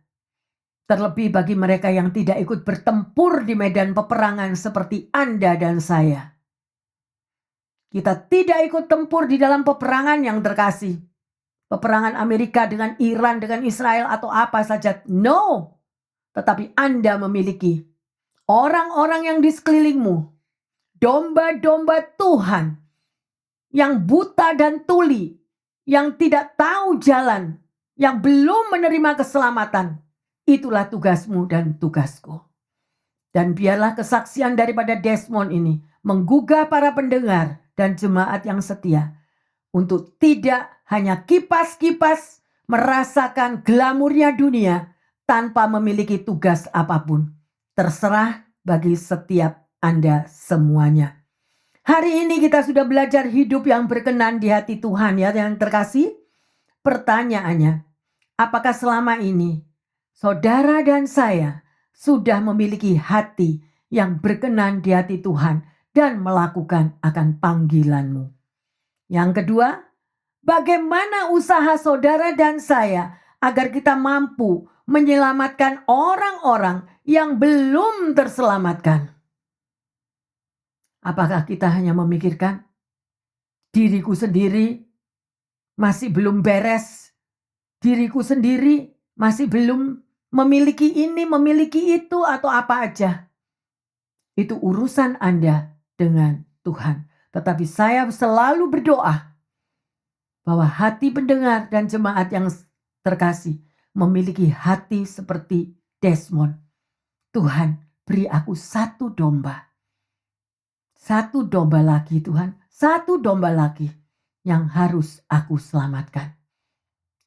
Terlebih bagi mereka yang tidak ikut bertempur di medan peperangan seperti Anda dan saya. Kita tidak ikut tempur di dalam peperangan yang terkasih. Peperangan Amerika dengan Iran, dengan Israel atau apa saja. No. Tetapi Anda memiliki orang-orang yang di sekelilingmu. Domba-domba Tuhan. Yang buta dan tuli. Yang tidak tahu jalan. Yang belum menerima keselamatan. Itulah tugasmu dan tugasku. Dan biarlah kesaksian daripada Desmond ini menggugah para pendengar dan jemaat yang setia untuk tidak hanya kipas-kipas merasakan glamurnya dunia tanpa memiliki tugas apapun. Terserah bagi setiap Anda semuanya. Hari ini kita sudah belajar hidup yang berkenan di hati Tuhan, ya yang terkasih. Pertanyaannya, apakah selama ini saudara dan saya sudah memiliki hati yang berkenan di hati Tuhan dan melakukan akan panggilanmu? Yang kedua, bagaimana usaha saudara dan saya agar kita mampu menyelamatkan orang-orang yang belum terselamatkan? Apakah kita hanya memikirkan diriku sendiri masih belum beres, diriku sendiri masih belum memiliki ini, memiliki itu, atau apa aja? Itu urusan Anda dengan Tuhan. Tetapi saya selalu berdoa bahwa hati pendengar dan jemaat yang terkasih memiliki hati seperti Desmond. Tuhan, beri aku satu domba. Satu domba lagi, Tuhan. Satu domba lagi yang harus aku selamatkan.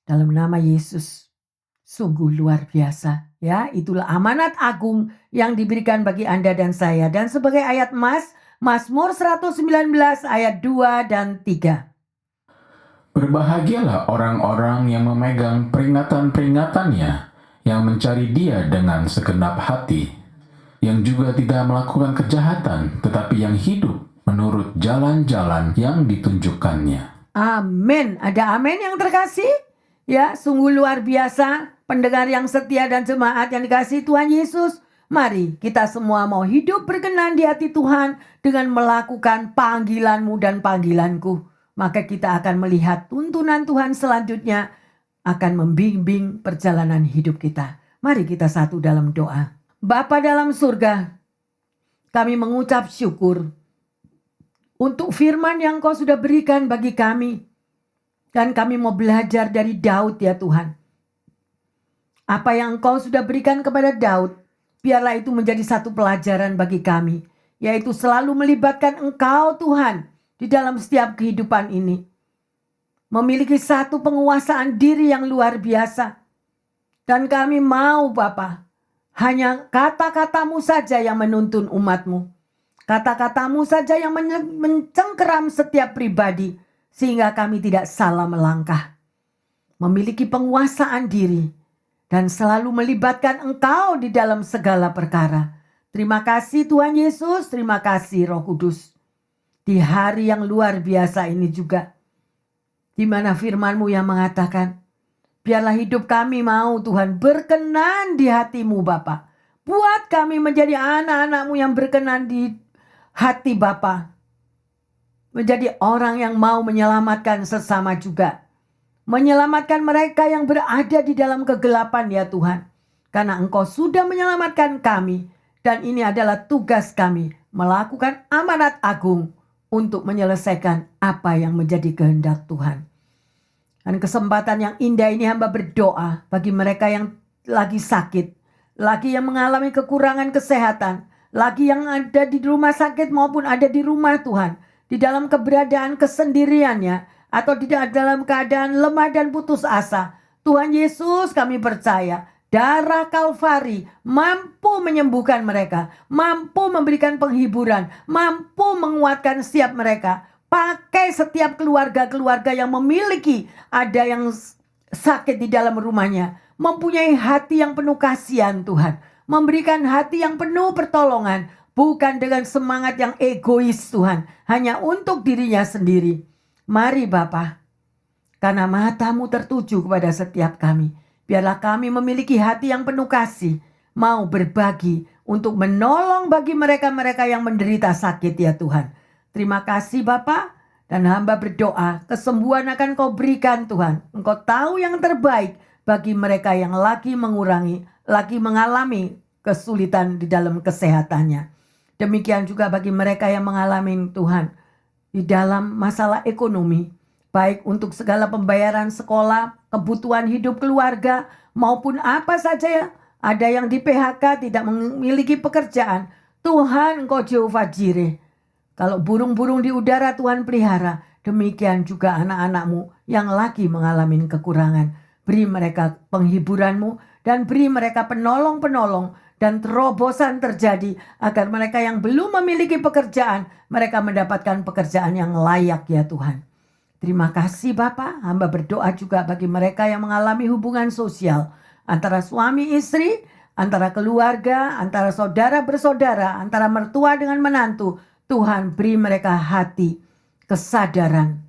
Dalam nama Yesus. Sungguh luar biasa, ya. Itulah amanat agung yang diberikan bagi Anda dan saya. Dan sebagai ayat Mazmur 119 ayat 2 dan 3. Berbahagialah orang-orang yang memegang peringatan-peringatannya, yang mencari Dia dengan segenap hati, yang juga tidak melakukan kejahatan, tetapi yang hidup menurut jalan-jalan yang ditunjukkannya. Amin. Ada amin yang terkasih? Ya, sungguh luar biasa. Pendengar yang setia dan jemaat yang dikasihi Tuhan Yesus, mari kita semua mau hidup berkenan di hati Tuhan dengan melakukan panggilanmu dan panggilanku. Maka kita akan melihat tuntunan Tuhan selanjutnya akan membimbing perjalanan hidup kita. Mari kita satu dalam doa. Bapa dalam surga, kami mengucap syukur untuk firman yang Kau sudah berikan bagi kami. Dan kami mau belajar dari Daud, ya Tuhan. Apa yang Engkau sudah berikan kepada Daud, biarlah itu menjadi satu pelajaran bagi kami. Yaitu selalu melibatkan Engkau Tuhan di dalam setiap kehidupan ini. Memiliki satu penguasaan diri yang luar biasa. Dan kami mau Bapa, hanya kata-katamu saja yang menuntun umatmu. Kata-katamu saja yang mencengkeram setiap pribadi. Sehingga kami tidak salah melangkah. Memiliki penguasaan diri. dan selalu melibatkan Engkau di dalam segala perkara. Terima kasih Tuhan Yesus, terima kasih Roh Kudus. Di hari yang luar biasa ini juga, di mana firman-Mu yang mengatakan, biarlah hidup kami mau Tuhan berkenan di hati-Mu Bapa. Buat kami menjadi anak-anak-Mu yang berkenan di hati Bapa. Menjadi orang yang mau menyelamatkan sesama juga. Menyelamatkan mereka yang berada di dalam kegelapan ya Tuhan. Karena Engkau sudah menyelamatkan kami. Dan ini adalah tugas kami melakukan amanat agung untuk menyelesaikan apa yang menjadi kehendak Tuhan. Dan kesempatan yang indah ini hamba berdoa bagi mereka yang lagi sakit. Lagi yang mengalami kekurangan kesehatan. Lagi yang ada di rumah sakit maupun ada di rumah Tuhan. Di dalam keberadaan kesendiriannya. Atau tidak dalam keadaan lemah dan putus asa. Tuhan Yesus kami percaya darah Kalvari mampu menyembuhkan mereka. Mampu memberikan penghiburan. Mampu menguatkan setiap mereka. Pakai setiap keluarga-keluarga yang memiliki ada yang sakit di dalam rumahnya. Mempunyai hati yang penuh kasihan Tuhan. Memberikan hati yang penuh pertolongan. Bukan dengan semangat yang egois Tuhan. Hanya untuk dirinya sendiri. Mari Bapa, karena mata-Mu tertuju kepada setiap kami. Biarlah kami memiliki hati yang penuh kasih. Mau berbagi untuk menolong bagi mereka-mereka yang menderita sakit ya Tuhan. Terima kasih Bapa. Dan hamba berdoa kesembuhan akan Kau berikan Tuhan. Engkau tahu yang terbaik bagi mereka yang lagi mengalami kesulitan di dalam kesehatannya. Demikian juga bagi mereka yang mengalami Tuhan di dalam masalah ekonomi, baik untuk segala pembayaran sekolah, kebutuhan hidup keluarga, maupun apa saja ya. Ada yang di PHK tidak memiliki pekerjaan. Tuhan Engkau Jehovah Jireh. Kalau burung-burung di udara Tuhan pelihara, demikian juga anak-anak-Mu yang lagi mengalami kekurangan. Beri mereka penghiburan-Mu dan beri mereka penolong-penolong. Dan terobosan terjadi agar mereka yang belum memiliki pekerjaan, mereka mendapatkan pekerjaan yang layak ya Tuhan. Terima kasih Bapa. Hamba berdoa juga bagi mereka yang mengalami hubungan sosial. Antara suami istri, antara keluarga, antara saudara bersaudara, antara mertua dengan menantu. Tuhan beri mereka hati, kesadaran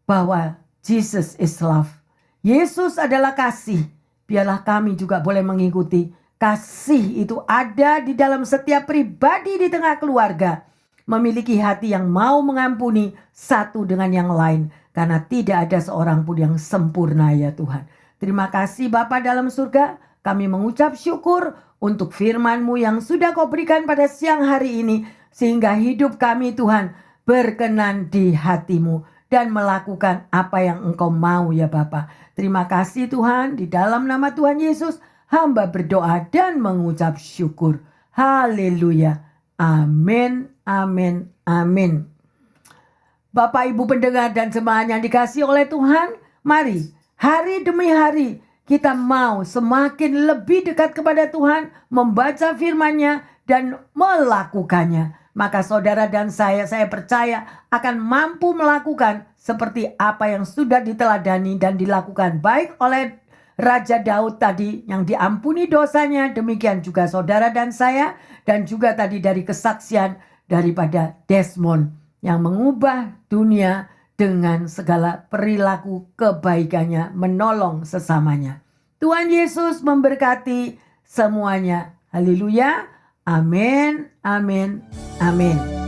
bahwa Jesus is love. Yesus adalah kasih. Biarlah kami juga boleh mengikuti. Kasih itu ada di dalam setiap pribadi di tengah keluarga. Memiliki hati yang mau mengampuni satu dengan yang lain. Karena tidak ada seorang pun yang sempurna ya Tuhan. Terima kasih Bapa dalam surga. Kami mengucap syukur untuk firman-Mu yang sudah Kau berikan pada siang hari ini. Sehingga hidup kami Tuhan berkenan di hati-Mu. Dan melakukan apa yang Engkau mau ya Bapa. Terima kasih Tuhan, di dalam nama Tuhan Yesus. Hamba berdoa dan mengucap syukur. Haleluya. Amin, amin, amin. Bapak Ibu pendengar dan jemaat yang dikasihi oleh Tuhan. Mari hari demi hari kita mau semakin lebih dekat kepada Tuhan. Membaca firman-Nya dan melakukannya. Maka saudara dan saya percaya akan mampu melakukan seperti apa yang sudah diteladani dan dilakukan baik oleh Raja Daud tadi yang diampuni dosanya, demikian juga saudara dan saya, dan juga tadi dari kesaksian daripada Desmond yang mengubah dunia dengan segala perilaku kebaikannya menolong sesamanya. Tuhan Yesus memberkati semuanya. Haleluya. Amin, amin, amin.